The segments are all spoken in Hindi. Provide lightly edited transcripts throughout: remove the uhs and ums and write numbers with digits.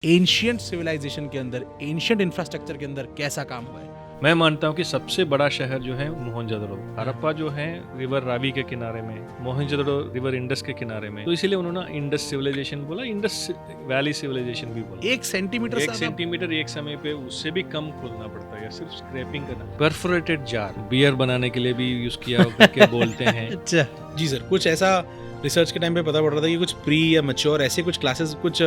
एंशियंट सिविलाइजेशन के अंदर, एंशियंट इंफ्रास्ट्रक्चर के अंदर कैसा काम हुआ है। मैं मानता हूँ कि सबसे बड़ा शहर जो है मोहनजोदड़ो, हड़प्पा जो है रिवर रावी के किनारे में, मोहनजोदड़ो रिवर इंडस के किनारे में, तो इसीलिए उन्होंने इंडस सिविलाइजेशन बोला, इंडस वैली सिविलाइजेशन भी बोला। 1 सेंटीमीटर एक सेंटीमीटर एक समय पे उससे भी कम खोदना पड़ता है या सिर्फ स्क्रैपिंग करना। परफोरेटेड जार बियर बनाने के लिए भी यूज किया करके बोलते हैं। अच्छा जी सर, कुछ ऐसा रिसर्च के टाइम पे पता पड़ रहा था कि कुछ प्री या मैच्योर ऐसे कुछ क्लासेस कुछ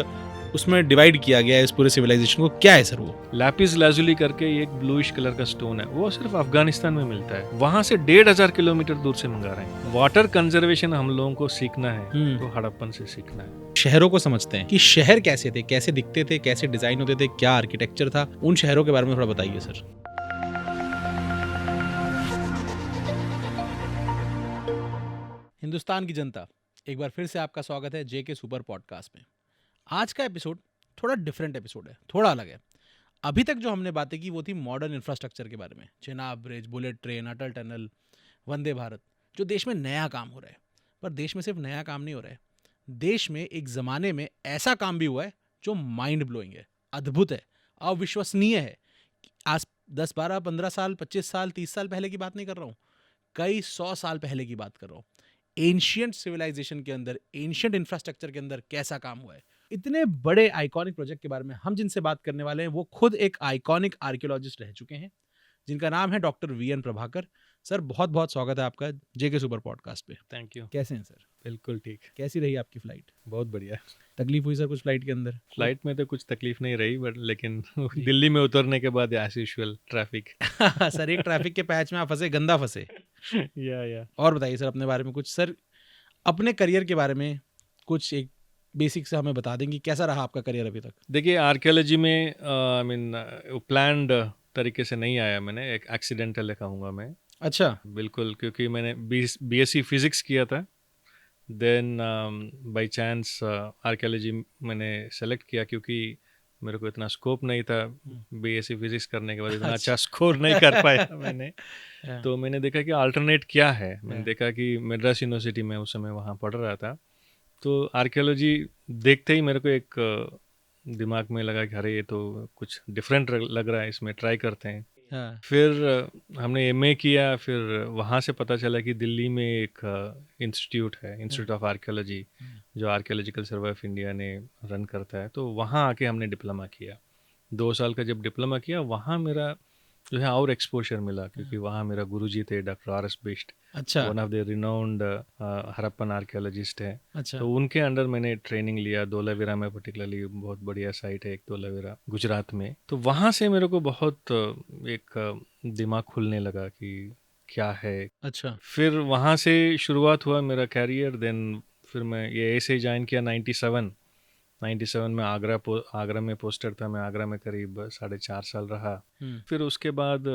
उसमें डिवाइड किया गया है इस पूरे सिविलाइजेशन को। क्या है सर वो? लैपिस लाजुली करके एक ब्लूइश कलर का स्टोन है, वो सिर्फ अफगानिस्तान में मिलता है। वहां से 1500 किलोमीटर दूर से मंगा रहे हैं। वाटर कंजर्वेशन हम लोगों को सीखना है तो हड़प्पन से सीखना है। शहरों को समझते हैं कि शहर कैसे थे, कैसे दिखते थे, कैसे डिजाइन होते थे, क्या आर्किटेक्चर था, उन शहरों के बारे में थोड़ा बताइए सर। हिंदुस्तान की जनता, एक बार फिर से आपका स्वागत है जेके सुपर पॉडकास्ट में। आज का एपिसोड थोड़ा डिफरेंट एपिसोड है, थोड़ा अलग है। अभी तक जो हमने बातें की वो थी मॉडर्न इंफ्रास्ट्रक्चर के बारे में, चेनाब ब्रिज, बुलेट ट्रेन, अटल टनल, वंदे भारत, जो देश में नया काम हो रहा है। पर देश में सिर्फ नया काम नहीं हो रहा है, देश में एक ज़माने में ऐसा काम भी हुआ है जो माइंड ब्लोइंग है, अद्भुत है, अविश्वसनीय है। आज 10, 12, 15 साल, 25 साल, 30 साल पहले की बात नहीं कर रहा हूँ, कई 100 साल पहले की बात कर रहा हूँ। एंशियंट सिविलाइजेशन के अंदर, एंशियंट इंफ्रास्ट्रक्चर के अंदर कैसा काम हुआ है। इतने बड़े आइकॉनिक प्रोजेक्ट के बारे में हम जिनसे बात करने वाले हैं वो खुद एक आइकॉनिक आर्कियोलॉजिस्ट रह चुके हैं, जिनका नाम है डॉक्टर वीएन प्रभाकर। सर, बहुत बहुत स्वागत है आपका जेके सुपर पॉडकास्ट पे। Thank you. कैसे हैं सर? बिल्कुल ठीक। कैसी रही आपकी फ्लाइट? बहुत बढ़िया। तकलीफ हुई सर कुछ फ्लाइट के अंदर? फ्लाइट में तो कुछ तकलीफ नहीं रही, बट लेकिन दिल्ली में उतरने के बाद एज यूजुअल ट्रैफिक। सर, एक ट्रैफिक के पैच में आप फंसे, गंदा फंसे। या और बताइए सर अपने बारे में कुछ, सर अपने करियर के बारे में कुछ एक बेसिक से हमें बता देंगे, कैसा रहा आपका करियर अभी तक? देखिए, आर्कियोलॉजी में आई मीन प्लान्ड तरीके से नहीं आया, मैंने एक एक्सीडेंटल कहूँगा मैं। अच्छा। बिल्कुल, क्योंकि मैंने बीएससी फिजिक्स किया था, देन बाय चांस आर्कियोलॉजी मैंने सेलेक्ट किया, क्योंकि मेरे को इतना स्कोप नहीं था बीएससी फिजिक्स करने के बाद, इतना अच्छा स्कोर नहीं कर पाया मैंने। तो मैंने देखा कि अल्टरनेट क्या है। मैंने देखा कि मद्रास यूनिवर्सिटी में उस समय वहाँ पढ़ रहा था, तो आर्कियोलॉजी देखते ही मेरे को एक दिमाग में लगा कि अरे ये तो कुछ डिफरेंट लग रहा है, इसमें ट्राई करते हैं। फिर हमने एमए किया, फिर वहाँ से पता चला कि दिल्ली में एक इंस्टीट्यूट है, इंस्टीट्यूट ऑफ आर्कियोलॉजी, जो आर्कियोलॉजिकल सर्वे ऑफ इंडिया ने रन करता है। तो वहाँ आके हमने डिप्लोमा किया। 2 साल का जब डिप्लोमा किया, वहाँ मेरा जो है और एक्सपोजर मिला, क्योंकि वहाँ मेरा गुरुजी थे डॉक्टर आर एस बिष्ट। अच्छा। One of the renowned Harappan archaeologist है। अच्छा। तो उनके अंडर मैंने ट्रेनिंग लिया। धोलावीरा में पर्टिकुलरली बहुत बढ़िया साइट है एक, धोलावीरा गुजरात में। तो वहाँ से मेरे को बहुत एक दिमाग खुलने लगा कि क्या है। अच्छा। फिर वहाँ से शुरुआत हुआ मेरा कैरियर। देन फिर मैं ये ऐसे ज्वाइन किया 97 में। आगरा में पोस्टेड था मैं। आगरा में करीब 4.5 साल रहा। फिर उसके बाद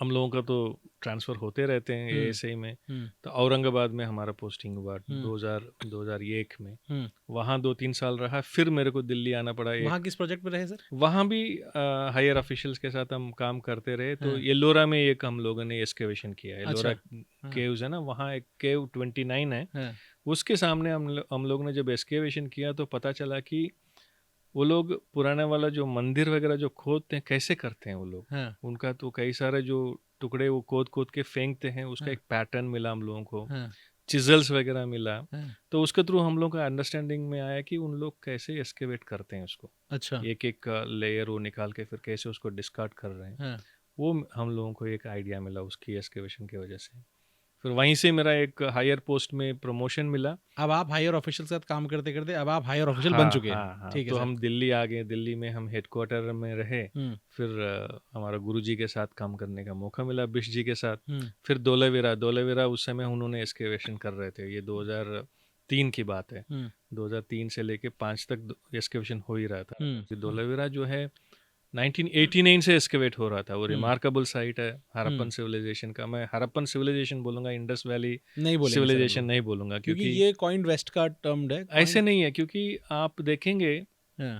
हम लोगों का तो ट्रांसफ़र होते रहते हैं एएसआई में। तो औरंगाबाद में हमारा पोस्टिंग हुआ 2001 में। वहाँ 2-3 साल रहा। फिर मेरे को दिल्ली आना पड़ा। वहाँ किस प्रोजेक्ट पे रहे सर? वहाँ भी हायर ऑफिशियल्स के साथ हम काम करते रहे। तो येल्लोरा में एक हम लोगों ने एक्सकेवेशन किया। येल्लोरा केव्स है ना, वहाँ एक केव 29 है। उसके सामने हम लोग ने जब एक्सकेवेशन किया तो पता चला कि वो लोग पुराना वाला जो मंदिर वगैरह जो खोदते हैं, कैसे करते हैं वो लोग। उनका तो कई सारे जो टुकड़े वो खोद के फेंकते हैं, उसका एक पैटर्न मिला हम लोगों को। चिजल्स वगैरह मिला। तो उसके थ्रू हम लोग का अंडरस्टैंडिंग में आया कि उन लोग कैसे एक्सकेवेट करते हैं उसको। अच्छा। एक एक लेयर वो निकाल के फिर कैसे उसको डिस्कार्ड कर रहे हैं। वो हम लोगों को एक आइडिया मिला उसकी एक्सकेवेशन की वजह से। फिर वहीं से मेरा एक हायर पोस्ट में प्रमोशन मिला। अब आप हायर ऑफिशियल के साथ काम करते करते अब आप हायर ऑफिशियल बन चुके हैं। हाँ। तो हम दिल्ली आ गए। दिल्ली में हम हेडक्वार्टर में रहे। फिर हमारा गुरुजी के साथ काम करने का मौका मिला, बिश जी के साथ। फिर धोलावीरा उस समय उन्होंने एक्सकेवेशन कर रहे थे। ये 2003 की बात है। 2003 से लेके 5 तक एक्सकेवेशन हो ही रहा था। धोलावीरा जो है 1989 से एक्सकेवेट हो रहा था। वो रिमार्केबल साइट है हड़प्पन सिविलाइजेशन का। मैं हड़प्पन सिविलाइजेशन बोलूंगा, इंडस वैली सिविलाइजेशन नहीं बोलूंगा, क्योंकि ये कॉइन्ड वेस्ट का टर्म है। ऐसे नहीं है, क्योंकि आप देखेंगे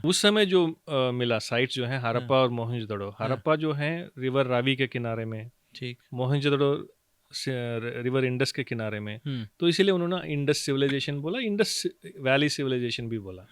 उस समय जो मिला साइट्स जो है हड़प्पा और मोहनजोदड़ो। हड़प्पा जो है रिवर रावी के किनारे में, ठीक। मोहनजोदड़ो रिवर इंडस के किनारे में। तो इसीलिए उन्होंने इंडस सिविलाइजेशन बोला, इंडस वैली सिविलाइजेशन भी बोला।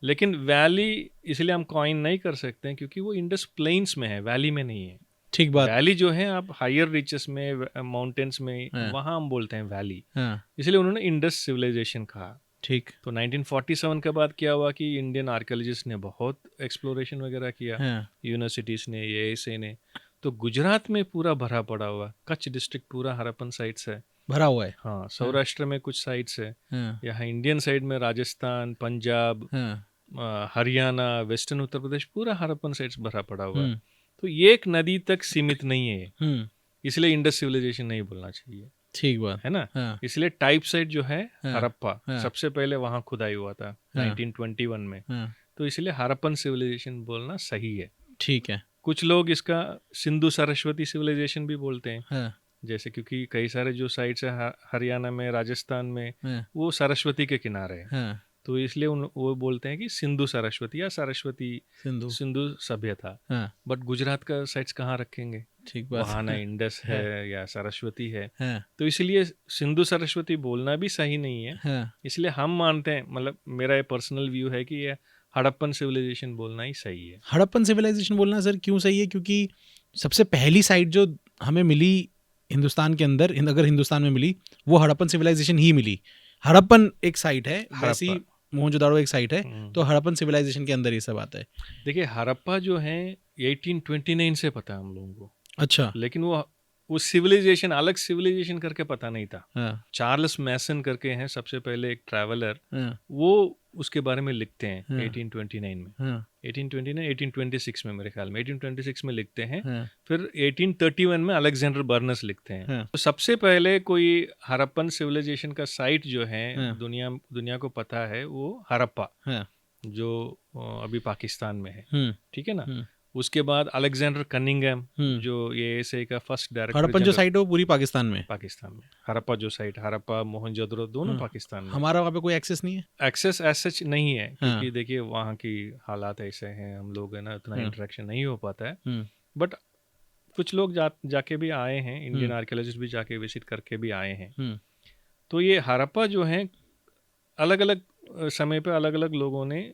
लेकिन वैली इसलिए हम कॉइन नहीं कर सकते हैं क्योंकि वो इंडस प्लेन्स में है, वैली में नहीं है। ठीक बात। वैली जो है आप हायर रिचेस में, माउंटेन्स में, हाँ। वहाँ हम बोलते हैं वैली, हाँ, इसलिए उन्होंने इंडस सिविलाइजेशन कहा। ठीक। तो 1947 के बाद क्या हुआ कि इंडियन आर्कियोलॉजिस्ट ने बहुत एक्सप्लोरेशन वगैरह किया, हाँ, यूनिवर्सिटीज़ ने, ASA ने। तो गुजरात में पूरा भरा पड़ा हुआ, कच्छ डिस्ट्रिक्ट पूरा हड़प्पन साइट्स है। भरा हुआ है। हाँ, सौराष्ट्र में कुछ साइट्स है, हाँ, यहाँ इंडियन साइड में राजस्थान, पंजाब, हाँ, हरियाणा, वेस्टर्न उत्तर प्रदेश, पूरा हड़प्पन साइट्स भरा पड़ा हुआ है। हम्म, तो ये एक नदी तक सीमित नहीं है, हम्म, इसलिए इंडस सिविलाइजेशन नहीं बोलना चाहिए, ठीक बात। है ना। हाँ, इसलिए टाइप साइट जो है हाँ, हड़प्पा, हाँ, सबसे पहले वहाँ खुदाई हुआ था हाँ, 1921 में। हाँ, तो इसलिए हड़प्पन सिविलाइजेशन बोलना सही है। ठीक है। कुछ लोग इसका सिंधु सरस्वती सिविलाइजेशन भी बोलते हैं, हाँ, जैसे क्योंकि कई सारे जो साइट्स है हरियाणा में, राजस्थान में, हाँ, वो सरस्वती के किनारे है। हाँ, तो इसलिए वो बोलते हैं कि सिंधु सरस्वती या सरस्वती सिंधु। सिंधु सभ्यता। हाँ, बट गुजरात का साइट्स कहाँ रखेंगे, ठीक बात। वहाँ ना इंडस हाँ, है या सरस्वती है। हाँ, तो इसलिए सिंधु सरस्वती बोलना भी सही नहीं है। हाँ, इसलिए हम मानते हैं, मतलब मेरा ये पर्सनल व्यू है कि ये हड़प्पन सिविलाइजेशन बोलना ही सही है। हड़प्पन सिविलाइजेशन बोलना सर क्यों सही है? क्योंकि सबसे पहली साइट जो हमें मिली हिंदुस्तान के अंदर, अगर हिंदुस्तान में मिली, वो हड़प्पन सिविलाइजेशन ही मिली। हड़प्पन एक साइट है, वैसी हड़प्पा। मोहनजोदाड़ो एक साइट है, हम्म। तो हड़प्पन सिविलाइजेशन के अंदर ये सब आता है। देखिए हड़प्पा जो है 1829 से पता है हम लोगों को, अच्छा। लेकिन वो सिविलाइजेशन अलग सिविलाइजेशन करके पता नहीं था। हाँ, चार्ल्स मैसन करके हैं सबसे पहले एक ट्रैवलर, हाँ, वो उसके बारे में लिखते हैं हाँ, 1829 में, हाँ, 1826 में, मेरे ख्याल में 1826 में लिखते हैं। हाँ, फिर 1831 में अलेक्जेंडर बर्नस लिखते हैं। हाँ, तो सबसे पहले कोई हड़प्पन सिविलाइजेशन का साइट जो है हाँ, दुनिया को पता है, वो हड़प्पा, हाँ, जो अभी पाकिस्तान में है, हम्म, ठीक है ना। हम्म, उसके बाद अलेक्जेंडर कनिंगहम, हम्म। जो ASA का फर्स्ट डायरेक्टर हड़प्पन जो जनरल साइट है वो पूरी पाकिस्तान में है। पाकिस्तान में। हड़प्पा जो साइट, हड़प्पा, मोहनजोदड़ो, दोनों हाँ, पाकिस्तान में। हमारा वहाँ पे कोई एक्सेस नहीं है। एक्सेस एज सच नहीं है, हाँ, क्योंकि देखिए वहाँ की हालात ऐसे हैं, हम लोग है ना उतना हाँ, इंटरेक्शन नहीं हो पाता है। हम्म, बट कुछ लोग जाके भी आए हैं, इंडियन हम्म, आर्कियोलॉजिस्ट भी जाके विजिट करके भी आए हैं। हम्म, तो ये हड़प्पा जो है, अलग अलग समय पे अलग अलग लोगों ने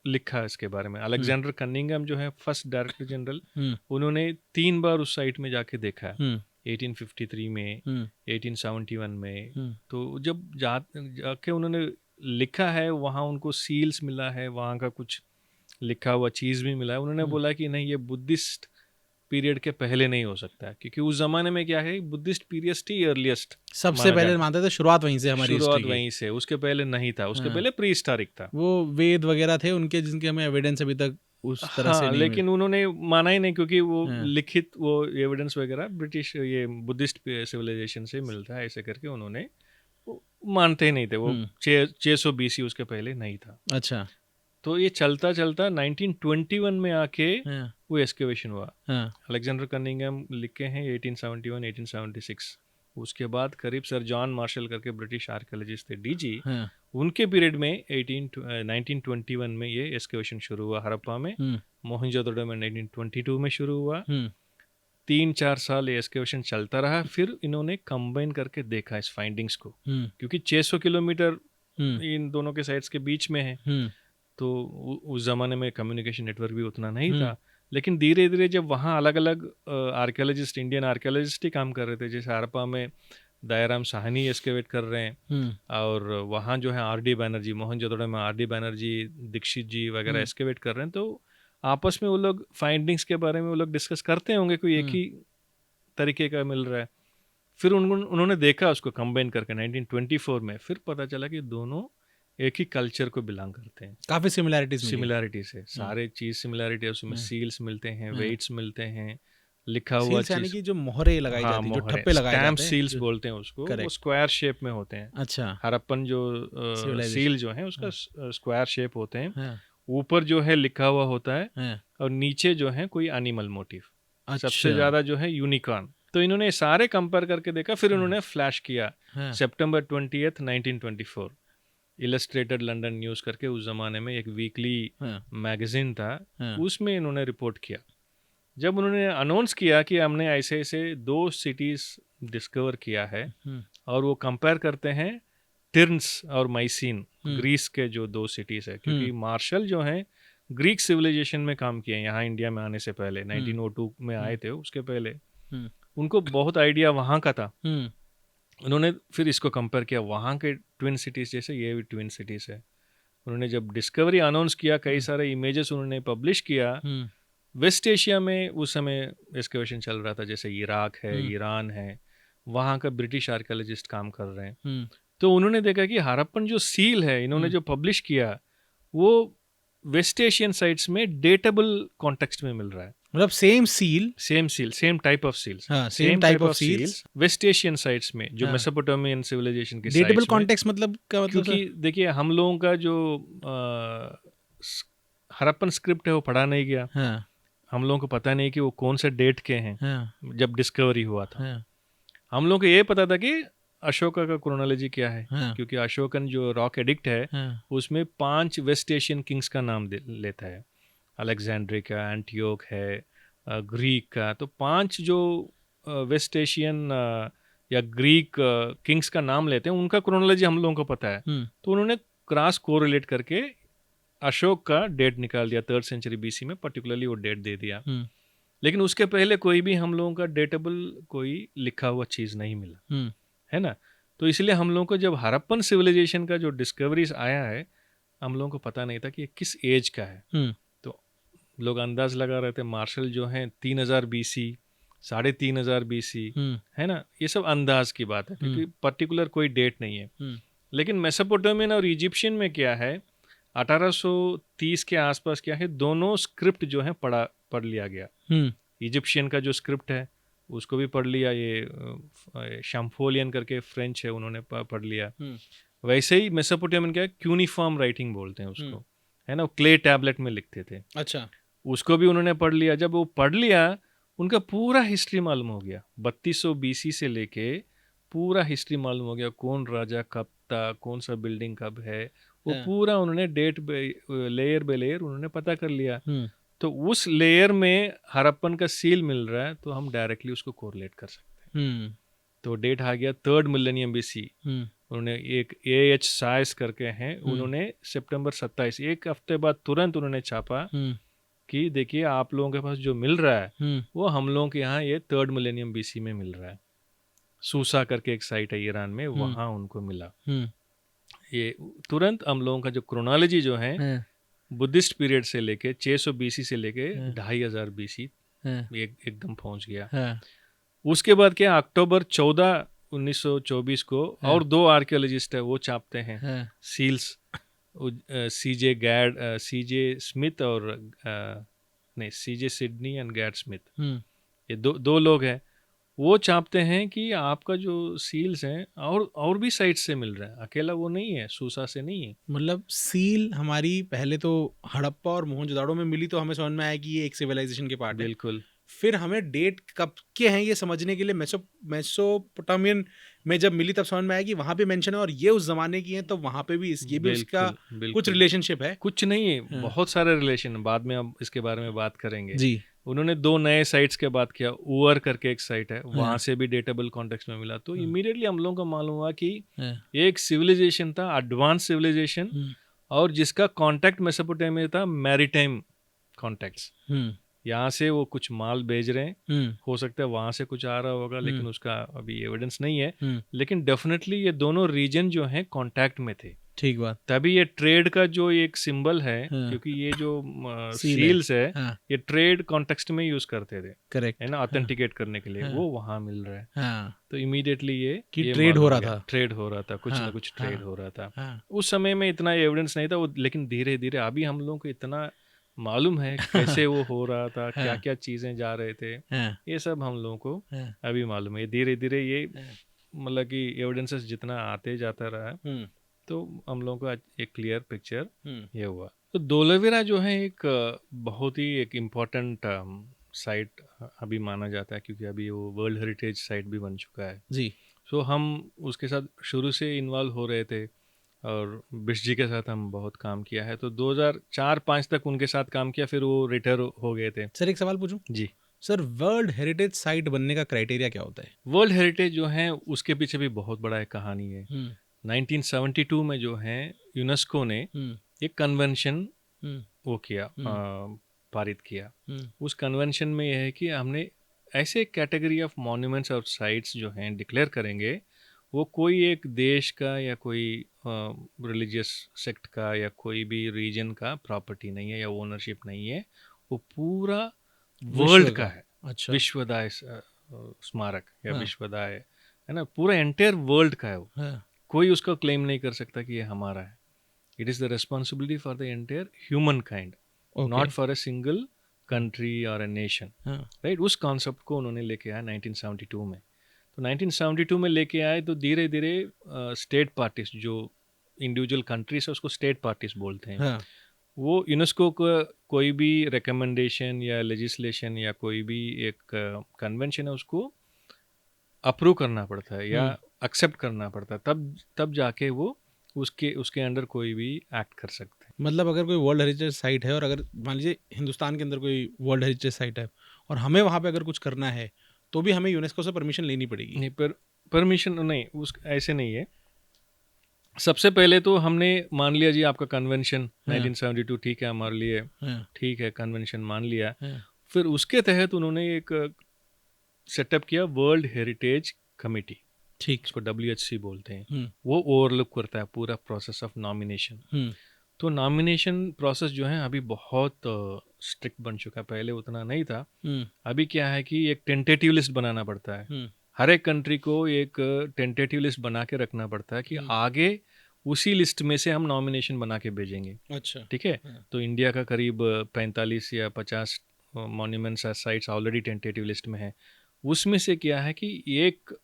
लिखा है इसके बारे में। अलेक्जेंडर कनिंगहम जो है फर्स्ट डायरेक्टर जनरल, हम्म, उन्होंने 3 बार उस साइट में जाके देखा है, हम्म, 1853 में, हम्म, 1871 में। हम्म, तो जब जाके उन्होंने लिखा है, वहाँ उनको सील्स मिला है, वहाँ का कुछ लिखा हुआ चीज़ भी मिला है। उन्होंने हम्म। बोला कि नहीं, ये बुद्धिस्ट पीरियड के पहले नहीं हो सकता है, क्योंकि उस जमाने में क्या है, बुद्धिस्ट पीरियड ही अर्लीस्ट सबसे माना पहले जाता है। मानते थे, शुरुआत वहीं से हमारी हिस्ट्री शुरुआत की। वहीं से, उसके पहले नहीं था, उसके हाँ, पहले प्री हिस्टोरिक था। वो वेद वगैरह थे उनके, जिनके हमें एविडेंस अभी तक उस तरह से हाँ, नहीं मिले। लेकिन उन्होंने माना ही नहीं, क्योंकि वो हाँ, लिखित वो एविडेंस वगैरह ब्रिटिश ये बुद्धिस्ट सिविलाइजेशन से मिलता है, ऐसे करके उन्होंने वो मानते ही नहीं थे। वो हम्म, 600 BC उसके पहले नहीं था। अच्छा। तो ये चलता चलता 1921 में आके हाँ, वो एक्सकेवेशन हुआ। हाँ, अलेक्जेंडर कनिंगहम लिखे हैं 1871 1876। उसके बाद करीब सर जॉन मार्शल करके ब्रिटिश आर्कियोलॉजिस्ट थे, DG, हाँ, उनके पीरियड में 1921 में ये एक्सकेवेशन शुरू हुआ हड़प्पा में। हम्म, मोहनजोदड़ो में 1922 में शुरू हुआ। हम्म, 3-4 साल ये एक्सकेवेशन चलता रहा, फिर इन्होंने कंबाइन करके देखा इस फाइंडिंग्स को, हम्म, क्योंकि 600 किलोमीटर हम्म, इन दोनों के साइड्स के बीच में है। हम्म, तो उस ज़माने में कम्युनिकेशन नेटवर्क भी उतना नहीं हम्म, था। लेकिन धीरे धीरे जब वहाँ अलग अलग आर्कियोलॉजिस्ट, इंडियन आर्कियोलॉजिस्ट ही काम कर रहे थे, जैसे हड़प्पा में दयाराम साहनी एक्सकेवेट कर रहे हैं, हम्म, और वहाँ जो है RD बैनर्जी, मोहनजोदड़ो में RD बैनर्जी, दीक्षित जी वगैरह एक्सकेवेट कर रहे हैं। तो आपस में वो लोग फाइंडिंग्स के बारे में वो लोग डिस्कस करते होंगे, कोई एक ही तरीके का मिल रहा है। फिर उन्होंने देखा उसको कंबाइन करके 1924 में, फिर पता चला कि दोनों एक ही कल्चर को बिलोंग करते हैं। काफी सिमिलैरिटीज मिली। सिमिलैरिटीज है, सारे चीज सिमिलैरिटी है उसमें। सील्स मिलते हैं, वेट्स मिलते हैं, लिखा हुआ सील्स यानी चीज। कि जो मोहरे लगाई हाँ, जाती, जो मोहरे, ठप्पे लगाए स्टैम्प जाते हैं, सील्स बोलते हैं उसको। वो Correct. स्क्वायर शेप में होते हैं। अच्छा। हड़प्पन जो Civilization. सील जो है उसका स्क्वायर शेप होते हैं। हाँ, ऊपर जो है लिखा हुआ होता है, हाँ, और नीचे जो है कोई एनिमल मोटिव, सबसे अच्छा। ज्यादा जो है यूनिकॉर्न। तो इन्होंने सारे कंपेयर करके देखा, फिर इन्होंने फ्लैश किया हाँ, सितंबर 20th 1924। इलस्ट्रेटेड लंदन न्यूज़ करके उस ज़माने में एक वीकली हाँ, मैगजीन था, हाँ, उसमें इन्होंने रिपोर्ट किया। जब उन्होंने अनाउंस किया कि हमने ऐसे ऐसे 2 सिटीज़ डिस्कवर किया है, हम्म, और वो कंपेयर करते हैं टिर्न्स और माइसिन ग्रीस के जो 2 सिटीज़ है, क्योंकि मार्शल जो हैं ग्रीक सिविलाइजेशन में काम किए हैं यहाँ इंडिया में आने से पहले, 1902 में आए थे, उसके पहले उनको बहुत आइडिया वहाँ का था। उन्होंने फिर इसको कंपेयर किया वहाँ के ट्विन सिटीज़ जैसे, ये भी ट्विन सिटीज़ है। उन्होंने जब डिस्कवरी अनाउंस किया, कई सारे इमेजेस उन्होंने पब्लिश किया। वेस्ट एशिया में उस समय एक्सकवेशन चल रहा था, जैसे इराक है, ईरान है, वहाँ का ब्रिटिश आर्कियोलॉजिस्ट काम कर रहे हैं। तो उन्होंने देखा कि हड़प्पन जो सील है इन्होंने जो पब्लिश किया वो वेस्ट एशियन साइट्स में डेटेबल कॉन्टेक्स्ट में मिल रहा है। मतलब same seal, same type of seals, same type of seals West Asian sites में, जो मेसोपोटामियन सिविलाइजेशन के डेटेबल साइट्स में। कॉन्टेक्स्ट मतलब क्या मतलब? क्योंकि देखिए हम लोगों का जो हड़प्पन स्क्रिप्ट है वो पढ़ा नहीं गया। हम लोगों को पता नहीं कि वो कौन से डेट के हैं जब डिस्कवरी हुआ था। हम लोगों को ये पता था कि अशोका का क्रोनोलॉजी क्या है, क्योंकि अशोकन जो रॉक एडिक्ट है उसमें 5 वेस्ट एशियन किंग्स का नाम लेता है। अलेक्जेंड्री का, एंटियोक है, ग्रीक का, तो 5 जो वेस्ट एशियन या ग्रीक किंग्स का नाम लेते हैं उनका क्रोनोलॉजी हम लोगों को पता है। तो उन्होंने क्रॉस कोरिलेट करके अशोक का डेट निकाल दिया, 3rd सेंचुरी BC में पर्टिकुलरली वो डेट दे दिया। लेकिन उसके पहले कोई भी हम लोगों का डेटेबल कोई लिखा हुआ चीज़ नहीं मिला, है ना। तो इसलिए हम लोगों को जब हड़प्पन सिविलाइजेशन का जो डिस्कवरीज आया है, हम लोगों को पता नहीं था कि ये किस एज का है। तो लोग अंदाज लगा रहे थे मार्शल जो हैं 3000 BC, 3500 BC, है ना, ये सब अंदाज की बात है क्योंकि पर्टिकुलर कोई डेट नहीं है। लेकिन मेसोपोटामियन और इजिप्शियन में क्या है, 1830 के आसपास क्या है, दोनों स्क्रिप्ट जो है पढ़ लिया गया। इजिप्शियन का जो स्क्रिप्ट है उसको भी पढ़ लिया, ये शैम्फोलियन करके फ्रेंच है उन्होंने पढ़ लिया। वैसे ही मेसोपोटामियन क्या है, क्यूनिफॉर्म राइटिंग बोलते हैं उसको, है ना, क्ले टैबलेट में लिखते थे। अच्छा, उसको भी उन्होंने पढ़ लिया। जब वो पढ़ लिया उनका पूरा हिस्ट्री मालूम हो गया, 3200 BC से लेके पूरा हिस्ट्री मालूम हो गया, कौन राजा कब था, कौन सा बिल्डिंग कब है, वो पूरा उन्होंने डेट लेयर बाय लेयर उन्होंने पता कर लिया। तो उस लेयर में हड़प्पन का सील मिल रहा है तो हम डायरेक्टली उसको कोरिलेट कर सकते हैं। तो डेट आ गया 3rd मिलेनियम BC। उन्होंने एक AH साइस करके हैं, उन्होंने सितंबर 27, एक हफ्ते बाद तुरंत उन्होंने छापा कि देखिए आप लोगों के पास जो मिल रहा है वो हम लोगों के यहाँ ये 3rd मिलेनियम BC में मिल रहा है। सूसा करके एक साइट है ईरान में, वहाँ उनको मिला। ये तुरंत हम लोगों का जो क्रोनोलॉजी जो है बुद्धिस्ट पीरियड से लेके 600 BC से लेके 2500 BC एकदम पहुंच गया। उसके बाद क्या, अक्टूबर 14, 1924 को और 2 आर्कियोलॉजिस्ट है वो छापते हैं सील्स, CJ स्मिथ और CJ Sydney and guide Smith, ये दो लोग हैं। वो चाहते हैं कि आपका जो सील्स हैं और भी साइट से मिल रहा है, अकेला वो नहीं है, सूसा से नहीं है। मतलब सील हमारी पहले तो हड़प्पा और मोहनजोदाड़ो में मिली तो हमें समझ में आया कि ये एक सिविलाइजेशन के पार्ट है। बिल्कुल। फिर हमें डेट कब के हैं ये समझने के लिए मेसोपोटामियन में जब मिली तब समझ में आया कि वहाँ पे मेंशन है और ये उस जमाने की है, तो वहाँ पे भी ये भी उसका कुछ रिलेशनशिप है। कुछ नहीं है, बहुत सारे रिलेशन, बाद में हम इसके बारे में बात करेंगे जी। उन्होंने 2 नए साइट्स के बात किया, ऊअर करके एक साइट है, वहाँ से भी डेटेबल कॉन्टेक्स्ट में मिला। तो इमीडिएटली हम लोगों को मालूम हुआ कि एक सिविलाइजेशन था, एडवांस सिविलाइजेशन, और जिसका कॉन्टैक्ट मेसोपोटामिया था, मैरीटाइम कॉन्टैक्ट्स। यहाँ से वो कुछ माल भेज रहे हैं, हो सकता है वहाँ से कुछ आ रहा होगा, लेकिन उसका अभी एविडेंस नहीं है। लेकिन डेफिनेटली ये दोनों रीजन जो हैं कॉन्टैक्ट में थे। ठीक बात। तभी ये ट्रेड का जो एक सिंबल है, क्योंकि ये जो सील्स है ये ट्रेड कॉन्टेक्स्ट में यूज करते थे, करेक्ट, है ना, ऑथेंटिकेट करने के लिए, वो वहाँ मिल रहा है। तो इमीडिएटली ये ट्रेड हो रहा था, कुछ ना कुछ ट्रेड हो रहा था। उस समय में इतना एविडेंस नहीं था वो, लेकिन धीरे धीरे अभी हम लोगों को इतना मालूम है कैसे वो हो रहा था, क्या क्या चीजें जा रहे थे, ये सब हम लोगों को अभी मालूम है। धीरे धीरे ये मतलब कि एविडेंसेस जितना आते जाता रहा तो हम लोगों को एक क्लियर पिक्चर ये हुआ। तो धोलावीरा जो है एक बहुत ही एक इम्पोर्टेंट साइट अभी माना जाता है, क्योंकि अभी वो वर्ल्ड हेरिटेज साइट भी बन चुका है जी। सो हम उसके साथ शुरू से इन्वॉल्व हो रहे थे और बिश जी के साथ हम बहुत काम किया है। तो 2004-05 तक उनके साथ काम किया, फिर वो रिटायर हो गए थे। सर एक सवाल पूछूं? जी सर, वर्ल्ड हेरिटेज साइट बनने का क्राइटेरिया क्या होता है? वर्ल्ड हेरिटेज जो है उसके पीछे भी बहुत बड़ा एक कहानी है। 1972 में जो है यूनेस्को ने एक कन्वेंशन वो किया, पारित किया। उस कन्वेंशन में यह है कि हमने ऐसे कैटेगरी ऑफ मॉन्यूमेंट्स और साइट्स जो हैं डिक्लेयर करेंगे, वो कोई एक देश का या कोई रिलीजियस सेक्ट का या कोई भी रीजन का प्रॉपर्टी नहीं है या ओनरशिप नहीं है, वो पूरा वर्ल्ड का है। अच्छा, विश्वदाय स्मारक या विश्वदाय है ना, पूरा एंटायर वर्ल्ड का है वो। कोई उसका क्लेम नहीं कर सकता कि ये हमारा है। It is the responsibility for the entire human kind, not for a single country और अ नेशन, राइट। उस कॉन्सेप्ट को उन्होंने लेके आया 1972 में। तो 1972 में लेके आए तो धीरे धीरे स्टेट पार्टीज, जो इंडिविजुअल कंट्रीज है उसको स्टेट पार्टीज बोलते हैं, वो यूनेस्को को कोई भी रिकमेंडेशन या लेजिस्लेशन या कोई भी एक कन्वेंशन है उसको अप्रूव करना पड़ता है या एक्सेप्ट करना पड़ता है, तब जाके वो उसके अंडर कोई भी एक्ट कर सकते हैं। मतलब अगर कोई वर्ल्ड हेरिटेज साइट है और अगर मान लीजिए हिंदुस्तान के अंदर कोई वर्ल्ड हेरिटेज साइट है और हमें वहाँ पे अगर कुछ करना है तो भी हमें यूनेस्को से परमिशन लेनी पड़ेगी? नहीं, पर परमिशन नहीं, ऐसे नहीं है। सबसे पहले तो हमने मान लिया जी आपका कन्वेंशन 1972 ठीक है हमारे लिए, ठीक है, कन्वेंशन मान लिया। फिर उसके तहत उन्होंने एक सेटअप किया वर्ल्ड हेरिटेज कमेटी, ठीक, उसको WHC बोलते हैं। वो ओवरलुक करता है पूरा प्रोसेस ऑफ नॉमिनेशन। तो नॉमिनेशन प्रोसेस जो है अभी बहुत स्ट्रिक्ट बन चुका है, पहले उतना नहीं था। अभी क्या है कि एक टेंटेटिव लिस्ट बनाना पड़ता है, हर एक कंट्री को एक टेंटेटिव लिस्ट बना के रखना पड़ता है कि आगे उसी लिस्ट में से हम नॉमिनेशन बना के भेजेंगे। अच्छा, ठीक है। तो इंडिया का करीब 45 या 50 monuments sites already tentative list में है। उसमें से क्या है कि एक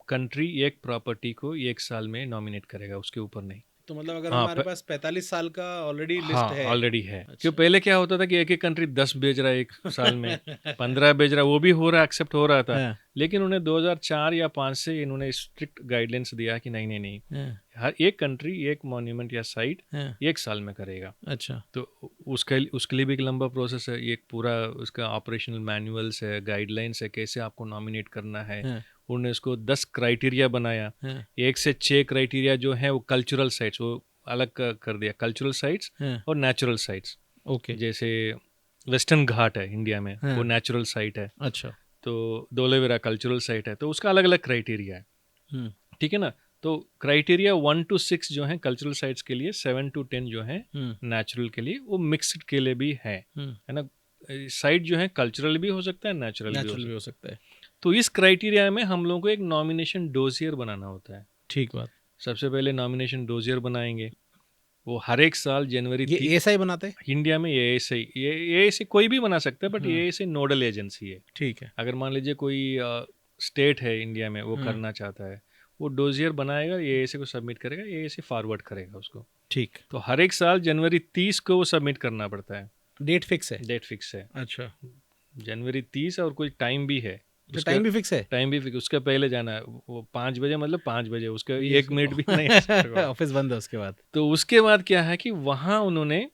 कंट्री एक प्रॉपर्टी को एक साल में नॉमिनेट करेगा, उसके ऊपर नहीं। तो मतलब अगर हमारे पास 45 साल का ऑलरेडी लिस्ट है, ऑलरेडी है। अच्छा। क्यों पहले क्या होता था कि एक एक कंट्री 10 भेज रहा है एक साल में 15 भेज रहा है, वो भी हो रहा, एक्सेप्ट हो रहा था। लेकिन उन्हें 2004 या 5 से इन्होंने स्ट्रिक्ट गाइडलाइंस दिया कि नहीं नहीं नहीं, हर एक कंट्री एक मॉन्यूमेंट या साइट एक साल में करेगा। अच्छा, तो उसके लिए भी एक लंबा प्रोसेस है, एक पूरा उसका ऑपरेशनल मैनुअल्स है, गाइडलाइंस है, कैसे आपको नॉमिनेट करना है। उन्होंने उसको 10 क्राइटेरिया बनाया, 1 से 6 क्राइटेरिया जो है वो कल्चरल साइट्स, वो अलग कर दिया, कल्चरल साइट्स और नेचुरल साइट्स। ओके, जैसे वेस्टर्न घाट है इंडिया में, वो नेचुरल साइट है। अच्छा, तो धोलेवेरा कल्चरल साइट है, तो उसका अलग अलग क्राइटेरिया है। ठीक है ना। तो क्राइटेरिया 1 to 6 जो है कल्चरल साइट्स के लिए, 7 to 10 जो है नेचुरल के लिए, वो मिक्स्ड के लिए भी है ना। साइट जो है कल्चरल भी हो सकता है, नेचुरल भी हो सकता है। तो इस क्राइटेरिया में हम लोगों को एक नॉमिनेशन डोसियर बनाना होता है। ठीक बात। सबसे पहले नॉमिनेशन डोसियर बनाएंगे, वो हर एक साल जनवरी, ये ASI बनाते हैं इंडिया में। ASI कोई भी बना सकता है, बट ASI नोडल एजेंसी है। ठीक है। अगर मान लीजिए कोई स्टेट है इंडिया में, वो करना चाहता है, वो डोजियर बनाएगा, ASI को सबमिट करेगा, ASI फॉरवर्ड करेगा उसको। ठीक। तो हर एक साल जनवरी 30 को वो सबमिट करना पड़ता है। डेट फिक्स है? डेट फिक्स है। अच्छा, जनवरी 30, और कोई टाइम भी है, टाइम भी फिक्स है? टाइम भी फिक्स, उसके पहले जाना है। वो 5 बजे मतलब 5 बजे, उसके 1 मिनट भी नहीं ऑफिस बंद है उसके बाद। तो उसके बाद क्या है कि वहाँ उन्होंने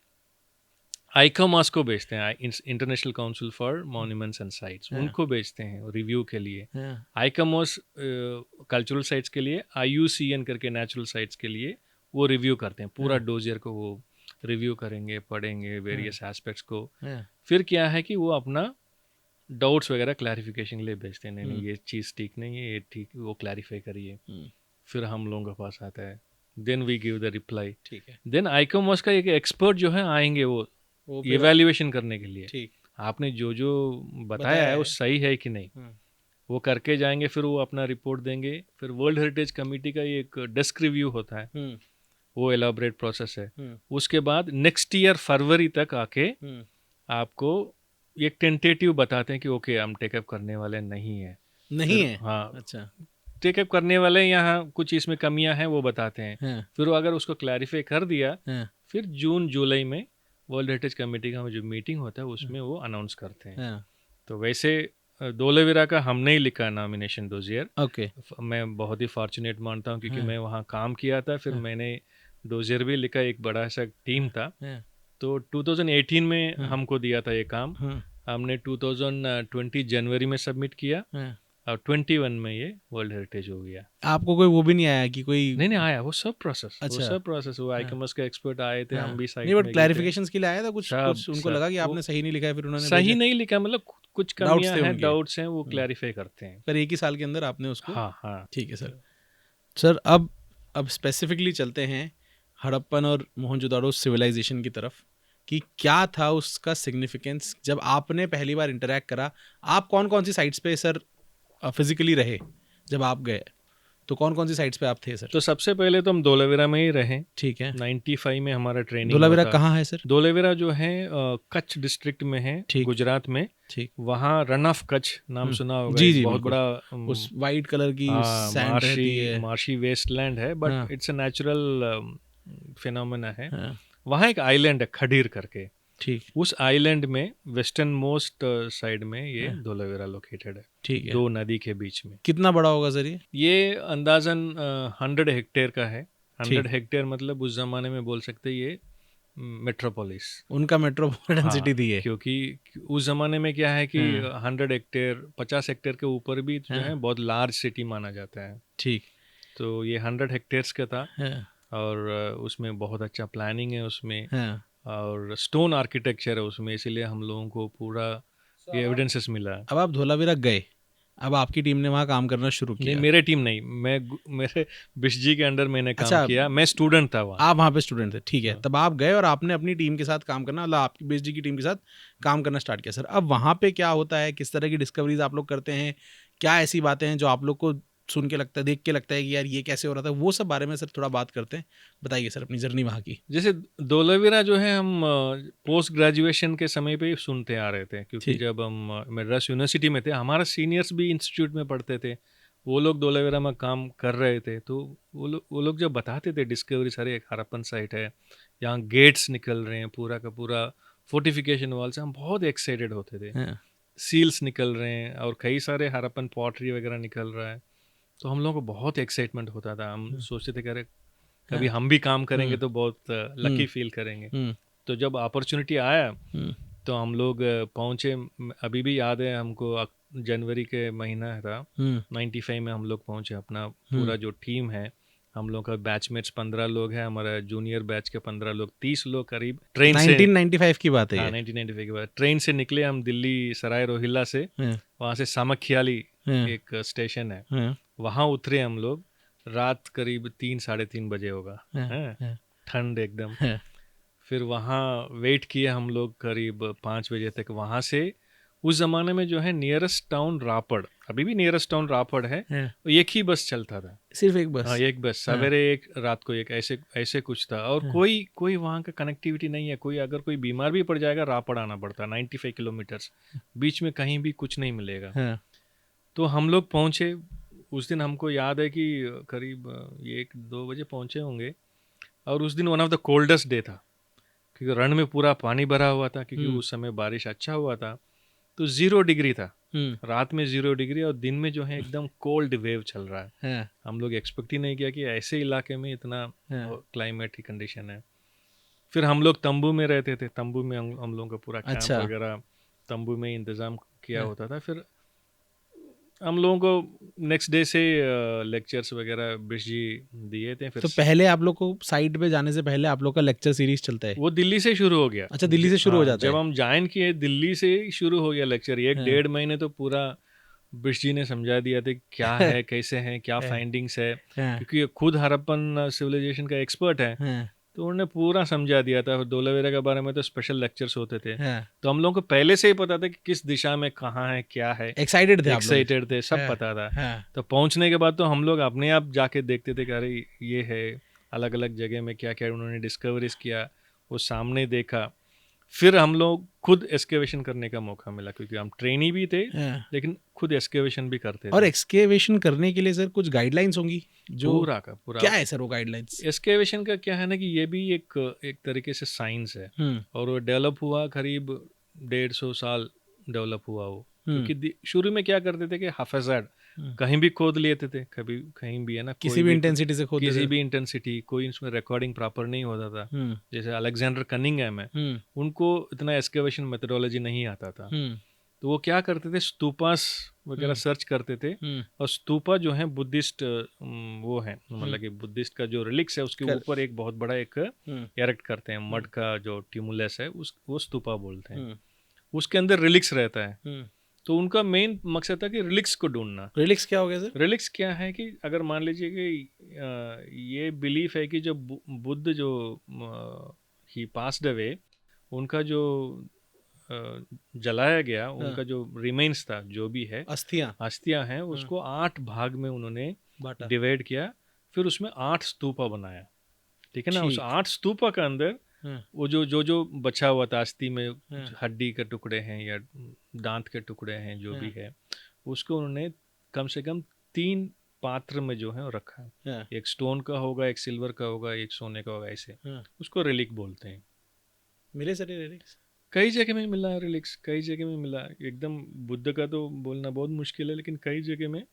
आइकोमॉस को भेजते हैं, international council for monuments and sites, उनको भेजते हैं रिव्यू के लिए। आइकोमॉस कल्चरल साइट्स के लिए, IUCN करके नेचुरल साइट्स के लिए वो रिव्यू करते हैं, पूरा डोजियर को वो रिव्यू करेंगे, पढ़ेंगे वेरियस एस्पेक्ट्स को। फिर क्या है कि वो अपना डाउट्स वगैरह क्लैरिफिकेशन के लिए भेजते हैं, नहीं ये चीज़ ठीक नहीं है, ये ठीक, वो क्लैरिफाई करिए। फिर हम लोगों के पास आता है, then we give the reply. ठीक है। देन आइकोमॉस का एक एक्सपर्ट जो है आएंगे वो इवैल्यूएशन करने के लिए। ठीक। आपने जो जो बताया है वो सही है कि नहीं, वो करके जाएंगे, फिर वो अपना रिपोर्ट देंगे। फिर वर्ल्ड हेरिटेज कमेटी का एक डेस्क रिव्यू होता है, वो एलाबोरेट प्रोसेस है। उसके बाद नेक्स्ट ईयर फरवरी तक आके आपको एक टेंटेटिव बताते हैं कि ओके हम टेकअप करने वाले नहीं है। हाँ, अच्छा, टेकअप करने वाले, यहाँ कुछ इसमें कमियां हैं वो बताते हैं। फिर अगर उसको क्लैरिफाई कर दिया, फिर जून जुलाई में वर्ल्ड हेरिटेज कमेटी का जो मीटिंग होता है उसमें वो अनाउंस करते हैं। तो वैसे धोलेवेरा का हमने ही लिखा नॉमिनेशन डोजियर। ओके। मैं बहुत ही फॉर्चुनेट मानता हूँ, क्योंकि मैं वहाँ काम किया था, फिर मैंने डोजियर भी लिखा, एक बड़ा सा टीम था। तो 2018 में हमको दिया था ये काम, हमने 2020 जनवरी में सबमिट किया, और 21 में ये वर्ल्ड हेरिटेज हो गया। आपको कोई वो भी नहीं आया कि कोई नहीं आया वो सब प्रोसेस, वो अच्छा सब प्रोसेस हुआ। हाँ, आईकॉमर्स के एक्सपर्ट आए थे, हाँ। हम भी नहीं साइट बट में गए थे। क्लैरिफिकेशंस के लिए आया था कुछ सब कुछ उनको सब लगा कि वो आपने सही नहीं लिखा है फिर उन्होंने सही भेजा नहीं लिखा, मतलब कुछ डाउट्स कमियां थे हैं, उनके डाउट्स हैं, वो हम्म, क्लैरिफाई करते हैं। पर एक ही साल के अंदर आपने उसको हाँ हाँ ठीक है सर। सर अब स्पेसिफिकली चलते हैं हड़प्पन और मोहनजोदाड़ो सिविलाइजेशन की तरफ कि क्या था उसका सिग्निफिकेंस जब आपने पहली बार इंटरेक्ट करा। आप कौन कौन सी साइट्स पे सर फिजिकली रहे जब आप गए, तो कौन कौन सी साइट्स पे आप थे सर? तो सबसे पहले तो हम धोलावीरा में ही रहे। ठीक है। 95 में हमारा ट्रेनिंग हुआ धोलावीरा था। कहाँ है सर? धोलावीरा जो है कच्छ डिस्ट्रिक्ट में है, ठीक गुजरात में। ठीक वहाँ रन ऑफ कच्छ नाम सुना होगा, जी एक जी बहुत बिल्कुल। बड़ा उस वाइट कलर की सैंड रहती है। मार्शी वेस्टलैंड है, बट हाँ इट्स अ नेचुरल फिनोमेना है। हाँ वहाँ एक आइलैंड है खडीर करके, ठीक उस आइलैंड में वेस्टर्न मोस्ट साइड में ये हाँ, धोलावीरा लोकेटेड है, ठीक है। दो नदी के बीच में। कितना बड़ा होगा सर ये? ये अंदाजन 100 हेक्टेयर का है। 100 ठीक। हेक्टेयर मतलब उस जमाने में बोल सकते ये मेट्रोपोलिस। उनका मेट्रोपॉलिटन हाँ, सिटी थी है। क्योंकि उस जमाने में क्या है कि हाँ 100 हेक्टेयर 50 हेक्टेयर के ऊपर भी जो है हाँ बहुत लार्ज सिटी माना जाता है। ठीक तो ये 100 हेक्टेयर्स का था, है। और उसमें बहुत अच्छा प्लानिंग है उसमें, हाँ और स्टोन आर्किटेक्चर है उसमें, इसीलिए हम लोगों को पूरा ये एविडेंसेस मिला। अब आप धोलावीरा गए, अब आपकी टीम ने वहाँ काम करना शुरू नहीं, किया। मेरे टीम नहीं, मेरे बिशजी के अंडर मैंने काम अच्छा, किया, मैं स्टूडेंट था वहाँ। आप वहाँ पे स्टूडेंट थे, ठीक है। हाँ। तब आप गए और आपने अपनी टीम के साथ काम करना, मतलब आपकी बीएसडी की टीम के साथ काम करना स्टार्ट किया। सर अब वहाँ पे क्या होता है, किस तरह की डिस्कवरीज आप लोग करते हैं, क्या ऐसी बातें हैं जो आप लोग को सुन के लगता है, देख के लगता है कि यार ये कैसे हो रहा था, वो सब बारे में सर थोड़ा बात करते हैं। बताइए सर अपनी जर्नी वहाँ की। जैसे धोलावीरा जो है हम पोस्ट ग्रेजुएशन के समय पे ही सुनते आ रहे थे, क्योंकि ठीक। जब हम मद्रास यूनिवर्सिटी में थे, हमारा सीनियर्स भी इंस्टीट्यूट में पढ़ते थे, वो लोग धोलावीरा में काम कर रहे थे, तो वो लोग जब बताते थे डिस्कवरी, सारे एक हड़प्पन साइट है, यहाँ गेट्स निकल रहे हैं, पूरा का पूरा फोर्टिफिकेशन वॉल से, हम बहुत एक्साइटेड होते थे। हाँ सील्स निकल रहे हैं और कई सारे हड़प्पन पॉटरी वगैरह निकल रहा है, तो हम लोगों को बहुत एक्साइटमेंट होता था। हम सोचते थे कि अरे कभी हम भी काम करेंगे तो बहुत लकी फील करेंगे। तो जब अपॉर्चुनिटी आया तो हम लोग पहुँचे। अभी भी याद है हमको, जनवरी के महीना था 95 में हम लोग पहुँचे। अपना पूरा जो टीम है, हम लोग का बैचमेट्स 15 लोग हैं, हमारा जूनियर बैच के 15 लोग, 30 लोग करीब ट्रेन से। 1995 की बात है हाँ, ये। 1995 के बाद ट्रेन से निकले हम दिल्ली सराय रोहिल्ला से। हाँ, वहाँ से सामखियाली हाँ, एक स्टेशन है, हाँ, वहाँ उतरे हम लोग। रात करीब 3-3:30 बजे होगा, हाँ, हैं, हाँ, ठंड एकदम। हाँ, फिर वहाँ वेट किए हम लोग करीब 5 बजे तक। वहाँ से उस ज़माने में जो है नियरेस्ट टाउन रापड़, अभी भी नियरेस्ट टाउन रापड़ है, हाँ। एक ही बस चलता था। सिर्फ एक हाँ, बस? एक बस, सवेरे एक, रात को एक, ऐसे ऐसे कुछ था। और कोई वहाँ का कनेक्टिविटी नहीं है। कोई अगर कोई बीमार भी पड़ जाएगा, रापड़ आना पड़ता, 95 किलोमीटर्स, बीच में कहीं भी कुछ नहीं मिलेगा। हाँ, तो हम लोग पहुँचे। उस दिन हमको याद है कि करीब 1-2 बजे पहुँचे होंगे, और उस दिन one of the coldest day था, क्योंकि रण में पूरा पानी भरा हुआ था, क्योंकि उस समय बारिश अच्छा हुआ था। तो 0 डिग्री था, रात में 0 डिग्री, और दिन में जो है एकदम कोल्ड वेव चल रहा है। हाँ, हम लोग एक्सपेक्ट ही नहीं किया कि ऐसे इलाके में इतना हाँ। क्लाइमेट की कंडीशन है। फिर हम लोग तंबू में रहते थे। तंबू में हम लोगों का पूरा कैंप अच्छा। वगैरह तंबू में इंतज़ाम किया हाँ। होता था। फिर हम लोगों को नेक्स्ट डे से लेक्चर्स वगैरह बिश जी दिए थे। फिर तो पहले आप लोग को साइट पे जाने से पहले आप लोग का लेक्चर सीरीज चलता है? वो दिल्ली से शुरू हो गया। अच्छा, दिल्ली से शुरू हो जाता जब है। हम ज्वाइन किए दिल्ली से ही शुरू हो गया लेक्चर। हाँ। 1-1.5 महीने तो पूरा बिश जी ने समझा दिया था क्या है, कैसे हैं, क्या हाँ। फाइंडिंग्स है, हाँ, क्योंकि ये खुद हड़प्पन सिविलाइजेशन का एक्सपर्ट है। हाँ, तो उन्होंने पूरा समझा दिया था। धोलावीरा के बारे में तो स्पेशल लेक्चर्स होते थे। हाँ। तो हम लोगों को पहले से ही पता था कि किस दिशा में कहाँ है, क्या है। एक्साइटेड थे आप लोग? एक्साइटेड थे, सब हाँ, पता था। हाँ, तो पहुंचने के बाद तो हम लोग अपने आप जाके देखते थे कि अरे ये है, अलग अलग जगह में क्या क्या उन्होंने डिस्कवरीज किया, वो सामने देखा। फिर हम लोग खुद एक्सकेवेशन करने का मौका मिला, क्योंकि हम ट्रेनी भी थे, हाँ। लेकिन खुद एक्सकेवेशन भी करते और थे। एक्सकेवेशन करने के लिए सर कुछ गाइडलाइंस होंगी जो पूरा का पूरा। क्या है सर वो गाइडलाइंस? एक्सकेवेशन का क्या है ना, कि ये भी एक तरीके से साइंस है, और वो डेवलप हुआ करीब 150 साल डेवलप हुआ वो। क्योंकि शुरू में क्या करते थे कि हाफिज़ात कहीं भी खोद लेते थे, कभी कहीं भी, है ना, किसी भी इंटेंसिटी से खोदते किसी थे। भी इंटेंसिटी, कोई उसमें रिकॉर्डिंग प्रॉपर नहीं होता था। जैसे अलेक्जेंडर कनिंघम है, उनको इतना एक्सकेवेशन मेथोडोलॉजी नहीं आता था। तो वो क्या करते थे, स्तूपास वगैरह सर्च करते थे, और स्तूपा जो है बुद्धिस्ट वो है, मतलब कि बुद्धिस्ट का जो रिलिक्स है उसके ऊपर एक बहुत बड़ा एक एरेक्ट करते हैं, मड का जो ट्यूमुलस है वो स्तूपा बोलते हैं, उसके अंदर रिलिक्स रहता है। तो उनका मेन मकसद था कि रिलिक्स को ढूंढना। रिलिक्स क्या हो गया सर? रिलिक्स क्या है कि अगर मान लीजिए कि ये बिलीफ है कि जब बुद्ध जो ही पास्ड अवे, उनका जो जलाया गया, उनका जो रिमेन्स था, जो भी है अस्थियां हैं, उसको 8 भाग में उन्होंने डिवाइड किया, फिर उसमें 8 स्तूपा बनाया, ठीक है ना। उस 8 स्तूपा का अंदर वो जो बचा हुआ था अस्थि में, हड्डी के टुकड़े हैं या दांत के टुकड़े हैं, जो भी है, उसको उन्होंने कम से कम 3 पात्र में जो है वो रखा है। एक स्टोन का होगा, एक सिल्वर का होगा, एक सोने का होगा, ऐसे उसको रिलिक बोलते हैं। मिले सर रिलिक्स? कई जगह में मिला है रिलिक्स, कई जगह में मिला। एकदम बुद्ध का तो बोलना बहुत मुश्किल है, लेकिन कई जगह में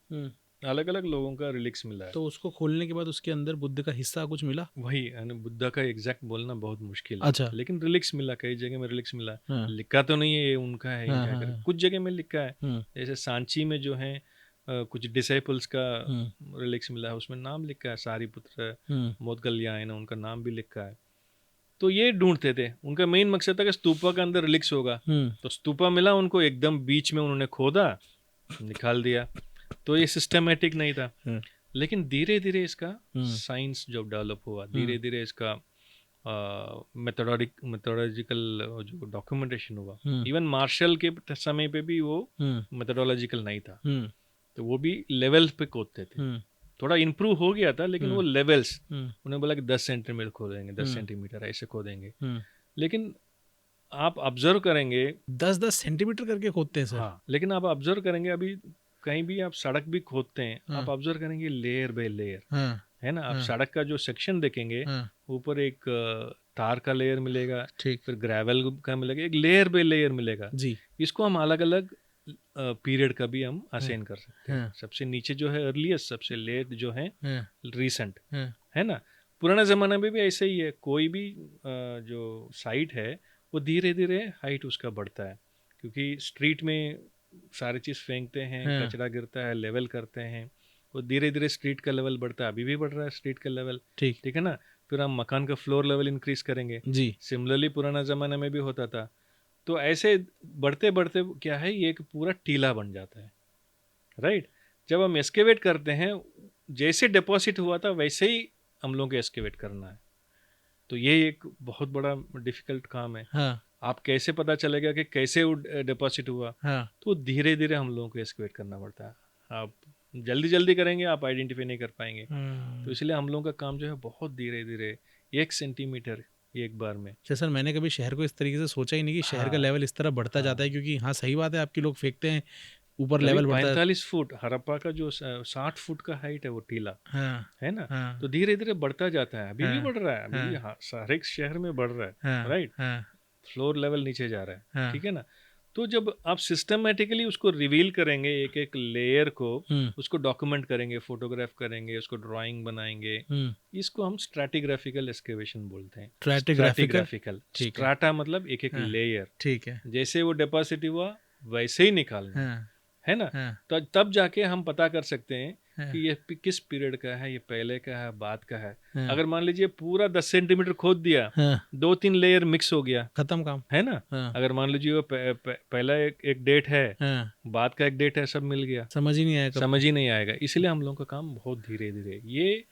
अलग अलग लोगों का रिलिक्स मिला है। तो उसको खोलने के बाद उसके अंदर बुद्ध का हिस्सा कुछ मिला? वही बुद्ध का एग्जैक्ट बोलना बहुत मुश्किल है। अच्छा। लेकिन रिलिक्स मिला, कई जगह में रिलिक्स मिला। लिखा तो नहीं है ये उनका है, कुछ जगह में लिखा है। जैसे सांची में जो है कुछ डिसाइपल्स का रिलिक्स मिला है, उसमें नाम लिखा है, सारीपुत्र मोदगल्यायन, उनका नाम भी लिखा है। तो ये ढूंढते थे, उनका मेन मकसद था कि स्तूपा के अंदर रिलिक्स होगा। तो स्तूपा मिला उनको, एकदम बीच में उन्होंने खोदा, निकाल दिया। तो ये सिस्टमेटिक नहीं था। लेकिन धीरे धीरे इसका साइंस जब डेवलप हुआ, धीरे धीरे इसका मेथोडोलॉजिकल जो डॉक्यूमेंटेशन हुआ, इवन मार्शल के समय पे भी वो मेथोडोलॉजिकल नहीं था, तो वो भी लेवल पे खोदते थे। थोड़ा इम्प्रूव हो गया था, लेकिन वो लेवल्स, उन्हें बोला कि 10 सेंटीमीटर खोदेंगे, 10 सेंटीमीटर ऐसे खोदेंगे। लेकिन आप ऑब्जर्व करेंगे 10-10 सेंटीमीटर करके खोदते हैं सर। हाँ, लेकिन आप ऑब्जर्व करेंगे, अभी कहीं भी आप सड़क भी खोदते हैं, आप ऑब्जर्व करेंगे लेयर बाय लेयर, है ना। आप सड़क का जो सेक्शन देखेंगे, ऊपर एक तार का लेयर मिलेगा, फिर ग्रेवल का मिलेगा, एक लेयर बाय लेयर मिलेगा जी। इसको हम अलग अलग पीरियड का भी हम असाइन कर सकते हैं। सबसे नीचे जो है अर्लीस्ट, सबसे लेट जो है रीसेंट, है ना। पुराने ज़माने में भी ऐसे ही है, कोई भी जो साइट है वो धीरे धीरे हाइट उसका बढ़ता है, क्योंकि स्ट्रीट में सारी चीज़ फेंकते हैं, कचरा गिरता है, लेवल करते हैं, वो धीरे धीरे स्ट्रीट का लेवल बढ़ता है। अभी भी बढ़ रहा है स्ट्रीट का लेवल, ठीक है ना। फिर हम मकान का फ्लोर लेवल इंक्रीज करेंगे जी। सिमिलरली पुराना ज़माने में भी होता था। तो ऐसे बढ़ते बढ़ते क्या है, ये एक पूरा टीला बन जाता है, राइट। जब हम एस्केवेट करते हैं, जैसे डिपॉजिट हुआ था वैसे ही हम लोगों को एस्केवेट करना है। तो ये एक बहुत बड़ा डिफिकल्ट काम है। आप कैसे पता चलेगा कि कैसे वो डिपॉजिट हुआ? तो धीरे धीरे हम लोगों को एस्केवेट करना पड़ता है। आप जल्दी जल्दी करेंगे, आप आइडेंटिफाई नहीं कर पाएंगे। तो इसलिए हम लोगों का काम जो है बहुत धीरे धीरे, 1 सेंटीमीटर एक बार में। अच्छा सर, मैंने कभी शहर को इस तरीके से सोचा ही नहीं कि शहर का लेवल इस तरह बढ़ता जाता है, क्योंकि हाँ सही बात है, आपके लोग फेंकते हैं, ऊपर लेवल बढ़ता है। 45 फुट, हड़प्पा का जो 60 फुट का हाइट है वो टीला, है ना। तो धीरे धीरे बढ़ता जाता है, अभी भी बढ़ रहा है, अभी भी हर एक शहर में बढ़ रहा है, राइट। फ्लोर लेवल नीचे जा रहा है, ठीक है ना। तो जब आप सिस्टमेटिकली उसको रिवील करेंगे, एक एक लेयर को, उसको डॉक्यूमेंट करेंगे, फोटोग्राफ करेंगे, उसको ड्राइंग बनाएंगे, इसको हम स्ट्रैटिग्राफिकल एक्सकेवेशन बोलते हैं। स्ट्रैटिग्राफिकल, स्ट्राटा मतलब एक एक लेयर, ठीक है। जैसे वो डिपॉजिट हुआ वैसे ही निकालना, है ना। तो तब जाके हम पता कर सकते हैं कि ये किस पीरियड का है, ये पहले का है, बाद का है। अगर मान लीजिए पूरा 10 सेंटीमीटर खोद दिया, 2-3 लेयर मिक्स हो गया, खत्म काम, है ना। अगर मान लीजिए वो पहला एक डेट है, बाद का एक डेट है, सब मिल गया, समझ ही नहीं आएगा। इसलिए हम लोगों का काम बहुत धीरे धीरे, ये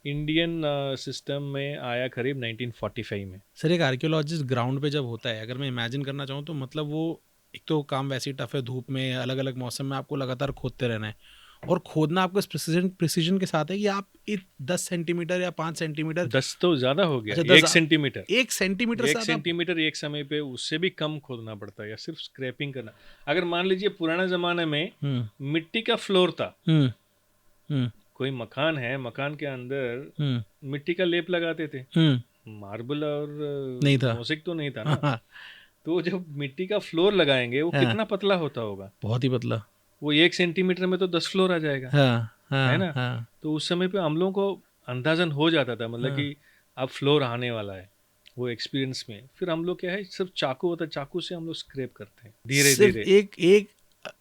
इंडियन सिस्टम में आया करीब 1945 में। सर, एक आर्कियोलॉजिस्ट ग्राउंड पे जब होता है, अगर मैं इमेजिन करना चाहूँ तो मतलब वो एक तो काम वैसे ही टफ है, धूप में, अलग अलग मौसम में आपको लगातार खोदते रहना है, और खोदना आपको इस प्रिसीजन के साथ है कि आप 10 सेंटीमीटर या 5 सेंटीमीटर, 10 तो ज्यादा हो गया, 1 सेंटीमीटर, 1 सेंटीमीटर एक समय पे, उससे भी कम खोदना पड़ता है, या सिर्फ स्क्रैपिंग करना। अगर मान लीजिए पुराना जमाने में मिट्टी का फ्लोर था, कोई मकान है, मकान के अंदर मिट्टी का लेप लगाते थे, मार्बल और नहीं था, मोज़ेक तो नहीं था ना। तो जब मिट्टी का फ्लोर लगाएंगे, वो कितना पतला होता होगा, बहुत ही पतला। वो 1 सेंटीमीटर में तो 10 फ्लोर आ जाएगा, है ना। तो उस समय पे हम लोगों को अंदाजन हो जाता था, मतलब कि अब फ्लोर आने वाला है, वो एक्सपीरियंस में फिर हम लोग क्या है, सब चाकू होता है, चाकू से हम लोग स्क्रैप करते हैं धीरे सिर्फ धीरे। एक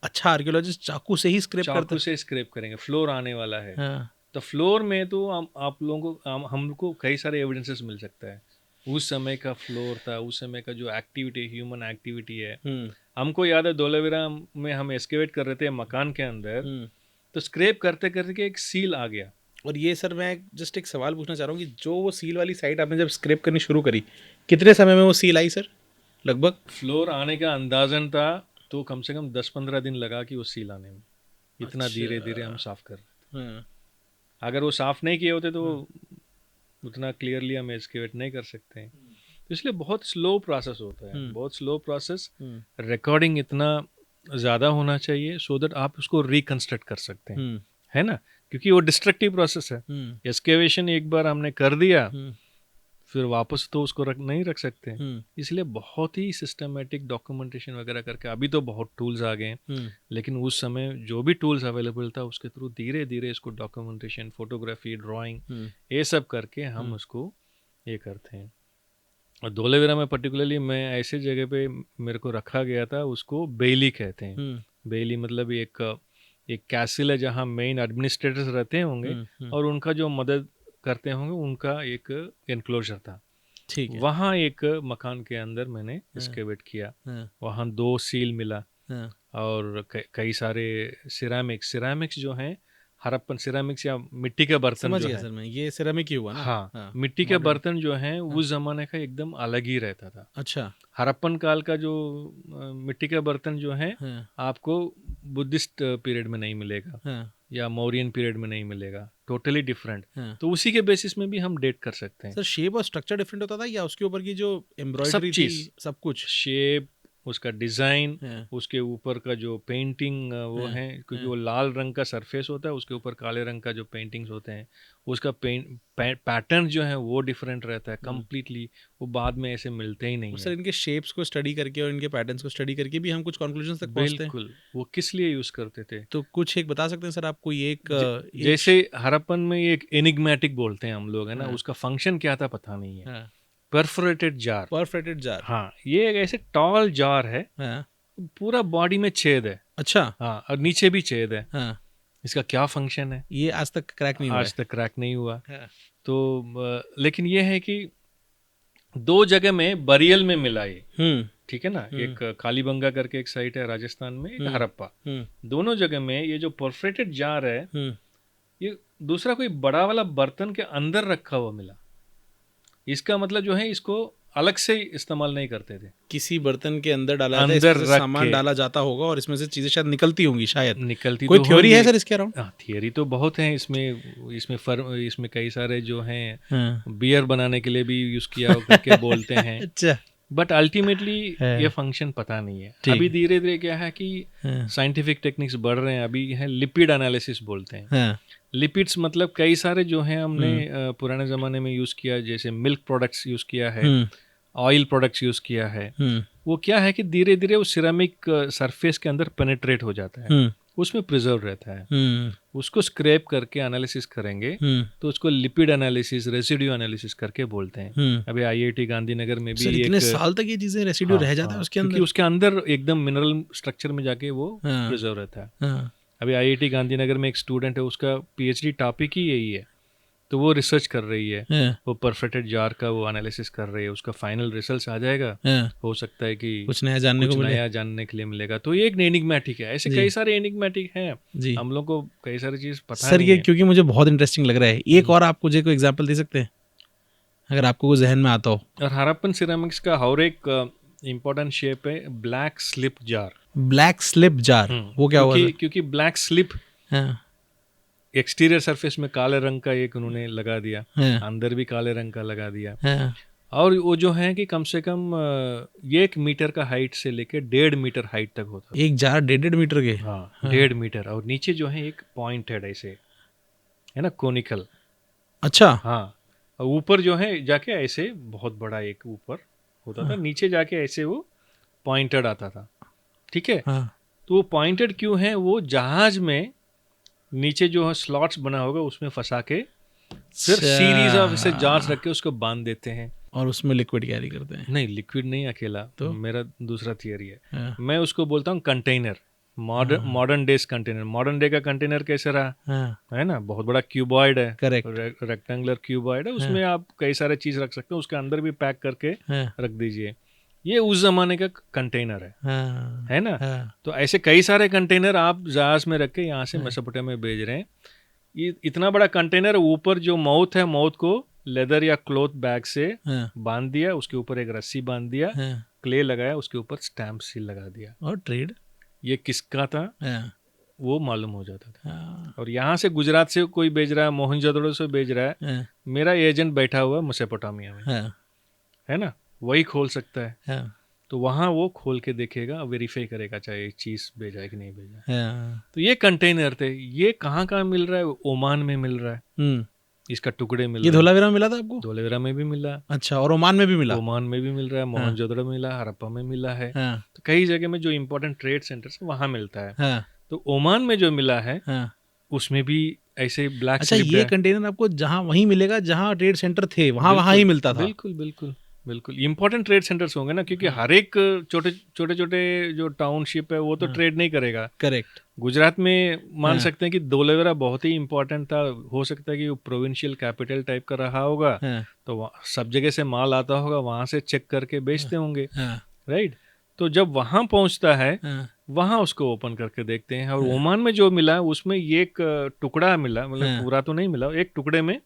अच्छा आर्कियोलॉजिस्ट चाकू से ही स्क्रैप करता चाकू से स्क्रैप करेंगे, फ्लोर आने वाला है। है? हाँ। तो फ्लोर में तो आप लोगों को हमको कई सारे एविडेंसेस मिल सकता है, उस समय का फ्लोर था, उस समय का जो एक्टिविटी, ह्यूमन एक्टिविटी है। हमको याद है धोलावीरा में हम एस्केवेट कर रहे थे मकान के अंदर, तो स्क्रैप करते करते एक सील आ गया। और ये सर मैं जस्ट एक सवाल पूछना चाह रहा हूँ कि जो वो सील वाली साइट आपने जब स्क्रैप करनी शुरू करी, कितने समय में वो सील आई सर लगभग? फ्लोर आने का अंदाजन था तो कम से कम 10-15 दिन लगा कि वो सील आने में, इतना अच्छा। धीरे धीरे हम साफ कर रहे थे। हाँ। अगर वो साफ नहीं किए होते तो उतना क्लियरली हम एस्केवेट नहीं कर सकते हैं। तो इसलिए बहुत स्लो प्रोसेस होता है, बहुत स्लो प्रोसेस। रिकॉर्डिंग इतना ज़्यादा होना चाहिए सो दैट आप उसको रिकंस्ट्रक्ट कर सकते हैं, है ना, क्योंकि वो डिस्ट्रक्टिव प्रोसेस है। एस्केवेशन एक बार हमने कर दिया फिर वापस तो उसको नहीं रख सकते हैं। इसलिए बहुत ही सिस्टमेटिक डॉक्यूमेंटेशन वगैरह करके, अभी तो बहुत टूल्स आ गए हैं, लेकिन उस समय जो भी टूल्स अवेलेबल था उसके थ्रू धीरे धीरे इसको डॉक्यूमेंटेशन, फोटोग्राफी, ड्राइंग, ये सब करके हम उसको ये करते हैं। और धोलावीरा में पर्टिकुलरली मैं ऐसे जगह पे मेरे को रखा गया था, उसको बेली कहते हैं। बेली मतलब एक कैसल है जहाँ मेन एडमिनिस्ट्रेटर्स रहते होंगे और उनका जो मदद करते होंगे, उनका एक एनक्लोजर था। ठीक है। वहाँ एक मकान के अंदर मैंने एक्सकेवेट किया। वहाँ 2 सील मिला और कई सारे सिरामिक्स जो हैं, हड़प्पन सिरामिक्स या मिट्टी के बर्तन समझ जो गया है। सर मैं, ये सिरेमिक ही हुआ ना? हाँ, मिट्टी के बर्तन जो हैं उस जमाने का एकदम अलग ही रहता था। अच्छा। हड़प्पन काल का जो मिट्टी के बर्तन जो है आपको बुद्धिस्ट पीरियड में नहीं मिलेगा या मौर्यन पीरियड में नहीं मिलेगा, टोटली डिफरेंट। तो उसी के बेसिस में भी हम डेट कर सकते हैं। सर शेप और स्ट्रक्चर डिफरेंट होता था या उसके ऊपर की जो एम्ब्रॉयडरी थी, सब कुछ? शेप, उसका डिज़ाइन, उसके ऊपर का जो पेंटिंग वो है, क्योंकि वो लाल रंग का सरफेस होता है, उसके ऊपर काले रंग का जो पेंटिंग्स होते हैं, उसका पैटर्न जो है वो डिफरेंट रहता है कम्प्लीटली। वो बाद में ऐसे मिलते ही नहीं सर है। इनके शेप्स को स्टडी करके और इनके पैटर्न्स को स्टडी करके भी हम कुछ कंक्लूजन तक पहुंचते हैं। बिल्कुल, वो किस लिए यूज करते थे तो कुछ एक बता सकते हैं सर आप? कोई एक जैसे हड़प्पन में एक एनिग्मेटिक बोलते हैं हम लोग, है ना, उसका फंक्शन क्या था पता नहीं है। Perforated jar. हाँ, ये एक ऐसे टॉल जार है, पूरा बॉडी में छेद है। अच्छा। हाँ, और नीचे भी छेद है। हाँ। इसका क्या फंक्शन है ये आज तक क्रैक नहीं हुआ। तो लेकिन ये है कि 2 जगह में बरियल में मिला ये, ठीक है ना। एक कालीबंगा करके एक साइट है राजस्थान में, एक हड़प्पा। दोनों जगह में ये जो परफोरेटेड जार है, ये दूसरा कोई बड़ा वाला बर्तन के अंदर रखा हुआ मिला। इसका मतलब जो है, इसको अलग से इस्तेमाल नहीं करते थे, किसी बर्तन के अंदर डाला जाता है, इसमें से सामान डाला जाता होगा और इसमें से चीजें शायद निकलती होंगी, शायद निकलती। कोई थ्योरी है सर इसके अराउंड? थियरी तो बहुत है इसमें कई सारे जो हैं बियर बनाने के लिए भी यूज किया करके बोलते हैं। अच्छा। बट अल्टीमेटली ये फंक्शन पता नहीं है। अभी धीरे धीरे क्या है कि साइंटिफिक टेक्निक्स बढ़ रहे हैं। अभी है लिपिड एनालिसिस बोलते हैं। लिपिड्स मतलब कई सारे जो हैं हमने पुराने ज़माने में यूज़ किया, जैसे मिल्क प्रोडक्ट्स यूज़ किया है, ऑयल प्रोडक्ट्स यूज़ किया है। वो क्या है कि धीरे धीरे वो सिरेमिक सरफेस के अंदर पेनिट्रेट हो जाता है, उसमें प्रिजर्व रहता है। उसको स्क्रैप करके एनालिसिस करेंगे तो उसको लिपिड एनालिसिस, रेसिड्यू एनालिसिस करके बोलते हैं। अभी IIT गांधीनगर में भी इतने साल तक ये चीजें रेसिड्यू रह जाता है उसके अंदर, क्योंकि उसके अंदर एकदम मिनरल स्ट्रक्चर में जाके वो प्रिजर्व रहता है। अभी IIT गांधीनगर में एक स्टूडेंट है, उसका PhD टॉपिक ही यही है, तो वो रिसर्च कर रही है, वो परफेक्टेड जार का वो एनालिसिस कर रही है। उसका फाइनल रिजल्ट आ जाएगा, हो सकता है कि कुछ नया जानने के लिए मिलेगा। तो ये एक एनिग्मेटिक है। ऐसे कई सारे एनिग्मेटिक हैं, हम लोग को कई सारी चीज पता सर नहीं ये है। क्योंकि मुझे बहुत इंटरेस्टिंग लग रहा है, एक और आप मुझे कोई एग्जांपल दे सकते हैं अगर आपको कोई जहन में आता हो? और हड़प्पन सिरेमिक्स का और एक इम्पोर्टेंट शेप है black slip jar. Black slip jar, वो क्या हुआ? क्योंकि ब्लैक स्लिप एक्सटीरियर सरफेस में काले रंग का एक उन्होंने लगा दिया, अंदर भी काले रंग का लगा दिया। और वो जो है कि कम से कम 1 मीटर का हाइट से लेके 1.5 मीटर हाइट तक होता है। एक जार 1.5 मीटर के? हाँ, 1.5 मीटर। और नीचे जो है एक पॉइंटेड ऐसे है ना, कोनिकल। अच्छा। हाँ, और ऊपर जो है जाके ऐसे बहुत बड़ा एक ऊपर होता था, नीचे जाके ऐसे वो पॉइंटेड आता था, ठीक है। तो वो पॉइंटेड क्यों है? वो जहाज में नीचे जो है स्लॉट्स बना होगा उसमें फंसा के फिर सीरीज ऑफ ऐसे जार्स रख के उसको बांध देते हैं और उसमें लिक्विड कैरी करते हैं। नहीं, लिक्विड नहीं अकेला, तो मेरा दूसरा थियरी है। हाँ, मैं उसको बोलता हूँ container, modern days container. Modern day का कंटेनर कैसे रहा, हाँ, है ना, बहुत बड़ा क्यूबॉइड है, करेक्ट, रेक्टेंगुलर क्यूबॉइड है, हाँ, उसमें आप कई सारे चीज रख सकते हो, उसके अंदर भी पैक करके हाँ, रख दीजिए। ये उस जमाने का कंटेनर हाँ, है ना। हाँ, तो ऐसे कई सारे कंटेनर आप जहाज में रख के यहाँ से हाँ, मेसोपोटामिया में भेज रहे हैं। ये इतना बड़ा कंटेनर, ऊपर जो माउथ है, माउथ को लेदर या क्लॉथ बैग से हाँ, बांध दिया, उसके ऊपर एक रस्सी बांध दिया, हाँ, क्ले लगाया, उसके ऊपर स्टैम्प सील लगा दिया। और ट्रेड, ये किसका था हाँ, वो मालूम हो जाता था। हाँ, और यहाँ से गुजरात से कोई भेज रहा है, मोहनजोदड़ो से भेज रहा है, हाँ, मेरा एजेंट बैठा हुआ है मेसोपोटामिया में, हाँ, है ना, वही खोल सकता है। हाँ, तो वहाँ वो खोल के देखेगा, वेरीफाई करेगा चाहे चीज़ भेजा है कि नहीं भेजा है। हाँ, तो ये कंटेनर थे। ये कहाँ कहाँ मिल रहा है, ओमान में मिल रहा है, इसका टुकड़े मिल ये रहा है, धोलावीरा में मिला था आपको? धोलेरा में भी मिला, अच्छा, और ओमान में भी मिला? ओमान में भी मिल रहा है, मोहनजोदड़ो में मिला, हड़प्पा में मिला है। हाँ, तो कई जगह में जो इंपॉर्टेंट ट्रेड सेंटर्स है वहाँ मिलता है। हाँ, तो ओमान में जो मिला है हाँ। उसमें भी ऐसे ब्लैक अच्छा, स्लिप्ड ये है। कंटेनर आपको जहाँ वहीं मिलेगा जहाँ ट्रेड सेंटर थे, वहाँ ही मिलता था? बिल्कुल बिल्कुल बिल्कुल। इंपॉर्टेंट ट्रेड सेंटर्स होंगे ना, क्योंकि हाँ, हर एक छोटे छोटे छोटे जो टाउनशिप है वो तो हाँ, ट्रेड नहीं करेगा। करेक्ट, गुजरात में मान हाँ, सकते हैं कि धोलेरा बहुत ही इंपॉर्टेंट था। हो सकता है कि वो प्रोविंशियल कैपिटल टाइप का रहा होगा, हाँ, तो सब जगह से माल आता होगा, वहां से चेक करके बेचते होंगे, हाँ, राइट। तो जब वहां पहुंचता है, हाँ, वहां उसको ओपन करके देखते हैं। और हाँ, ओमान में जो मिला उसमें ये एक टुकड़ा मिला, मतलब हाँ। पूरा तो नहीं मिला, एक टुकड़े में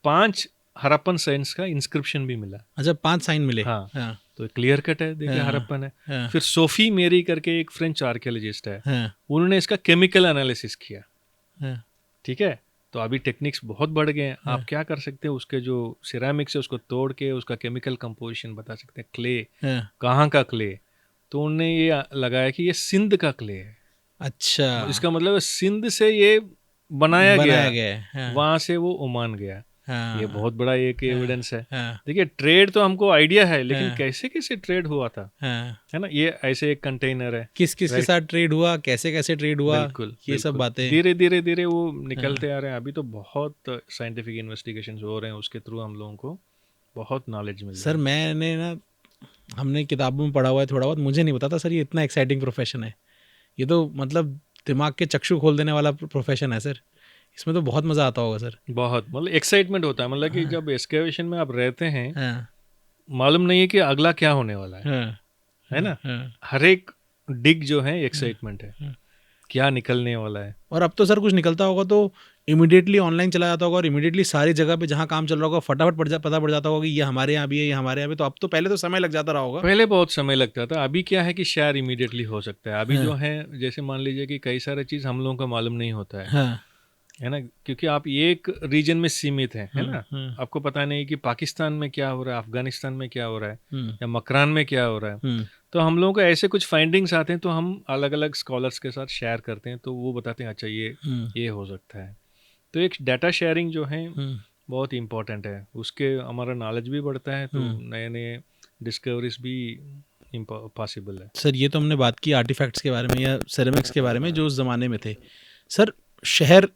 5 हड़प्पन साइंस का इंस्क्रिप्शन भी मिला। अच्छा, 5 साइन मिले? हाँ, हाँ, तो क्लियर कट है, देखिए हाँ, हड़प्पन है। हाँ, फिर सोफी मेरी करके एक फ्रेंच आर्कियोलॉजिस्ट है, हाँ, उन्होंने इसका केमिकल एनालिसिस किया, हाँ, ठीक है। तो अभी टेक्निक्स बहुत बढ़ गए हैं, हाँ, आप क्या कर सकते हैं, उसके जो सिरामिक्स है उसको तोड़ के उसका केमिकल कंपोजिशन बता सकते हैं। क्ले, हाँ। कहाँ का क्ले, तो उन्होंने ये लगाया कि ये सिंध का क्ले है। अच्छा, इसका मतलब है सिंध से ये बनाया गया, गया है। हाँ, वहां से वो ओमान गया। ये हाँ, बहुत बड़ा एक हाँ, एविडेंस है। हाँ, देखिए ट्रेड तो हमको आइडिया है, लेकिन हाँ, कैसे कैसे ट्रेड हुआ था, हाँ। है ना। ये ऐसे एक कंटेनर है, किस किस के राइट। साथ ट्रेड हुआ, कैसे कैसे ट्रेड हुआ, बिल्कुल ये सब बिल्कुल, बातें। धीरे धीरे धीरे वो निकलते आ रहे हैं। अभी तो बहुत साइंटिफिक इन्वेस्टिगेशंस हो रहे हैं, उसके थ्रू हम लोगों को बहुत नॉलेज मिल रहा सर मैंने ना, हमने किताबों में पढ़ा हुआ है थोड़ा बहुत, मुझे नहीं पता था सर ये इतना एक्साइटिंग प्रोफेशन है। ये तो मतलब दिमाग के चक्षु खोल देने वाला प्रोफेशन है सर। इसमें तो बहुत मज़ा आता होगा सर। है। बहुत मतलब एक्साइटमेंट होता है, मतलब कि हाँ, जब एक्सकेवेशन में आप रहते हैं, हाँ, मालूम नहीं है कि अगला क्या होने वाला हाँ, है ना। हाँ, हर एक डिग जो है एक्साइटमेंट है, हाँ। क्या निकलने वाला है। और अब तो सर कुछ निकलता होगा तो इमीडिएटली ऑनलाइन चला जाता होगा, और इमीडिएटली सारी जगह पे जहाँ काम चल रहा होगा फटाफट पता पड़ जाता होगा कि ये हमारे यहाँ भी है, ये हमारे यहाँ भी। तो अब तो, पहले तो समय लग जाता रहा होगा। पहले बहुत समय लगता था, अभी क्या है कि शेयर इमीडिएटली हो सकता है। अभी हाँ, जो है, जैसे मान लीजिए कि कई सारे चीज़ हम लोगों को मालूम नहीं होता हाँ, है ना, क्योंकि आप एक रीजन में सीमित हैं, है ना। हाँ, आपको पता नहीं कि पाकिस्तान में क्या हो रहा है, अफगानिस्तान में क्या हो रहा है, हाँ, या मकरान में क्या हो रहा है। हाँ, तो हम लोगों को ऐसे कुछ फाइंडिंग्स आते हैं, तो हम अलग अलग स्कॉलर्स के साथ शेयर करते हैं, तो वो बताते हैं अच्छा ये हो सकता है। तो एक डाटा शेयरिंग जो है हाँ, बहुत इंपॉर्टेंट है, उसके हमारा नॉलेज भी बढ़ता है, तो नए नए डिस्कवरीज भी पॉसिबल है। सर ये तो हमने बात की आर्टिफैक्ट्स के बारे में या सेरेमिक्स के बारे में जो उस ज़माने में थे। सर शहर,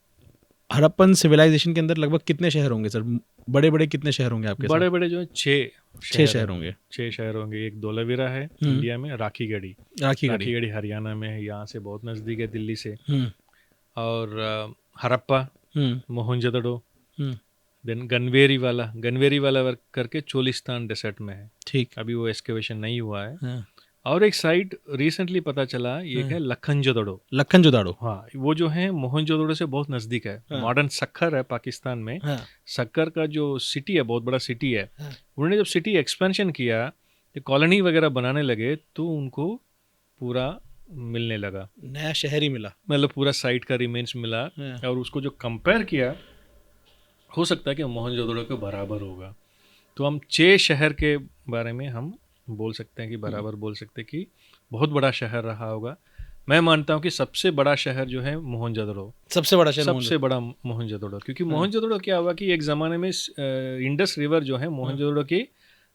हड़प्पन सिविलाइजेशन के अंदर लगभग कितने शहर होंगे सर? बड़े बड़े कितने शहर होंगे आपके बड़े बड़े जो है 6 शहर होंगे। 6 शहर होंगे। एक धोलावीरा है इंडिया में, राखीगढ़ी, राखीगढ़ी। राखीगढ़ी हरियाणा में है, यहाँ से बहुत नज़दीक है दिल्ली से। हम्म, और हड़प्पा, हम्म, मोहनजोदड़ो, हम्म, देन गनवेरी वाला वर्क करके चोलिस्तान डेसर्ट में है, ठीक। अभी वो एक्सकेवेशन नहीं हुआ है। हाँ, और एक साइट रिसेंटली पता चला, ये है लखनजोदड़ो। लखनजोदाड़ो। हाँ, वो जो है मोहनजोदड़ो से बहुत नज़दीक है। हाँ, मॉडर्न सक्खर है पाकिस्तान में, हाँ, सक्कर का जो सिटी है बहुत बड़ा सिटी है। हाँ, उन्होंने जब सिटी एक्सपेंशन किया, कॉलोनी वगैरह बनाने लगे, तो उनको पूरा मिलने लगा, नया शहर ही मिला। मतलब पूरा साइट का रिमेन्स मिला। हाँ, और उसको जो कंपेयर किया, हो सकता है कि मोहनजोदड़ो के बराबर होगा। तो हम 6 शहर के बारे में हम बोल सकते हैं कि बराबर बोल सकते हैं कि बहुत बड़ा शहर रहा होगा। मैं मानता हूँ कि सबसे बड़ा शहर जो है मोहनजोदड़ो, सबसे बड़ा शहर सबसे बड़ा मोहनजोदड़ो। क्योंकि मोहनजोदड़ो क्या हुआ कि एक ज़माने में इंडस रिवर जो है मोहनजोदड़ो की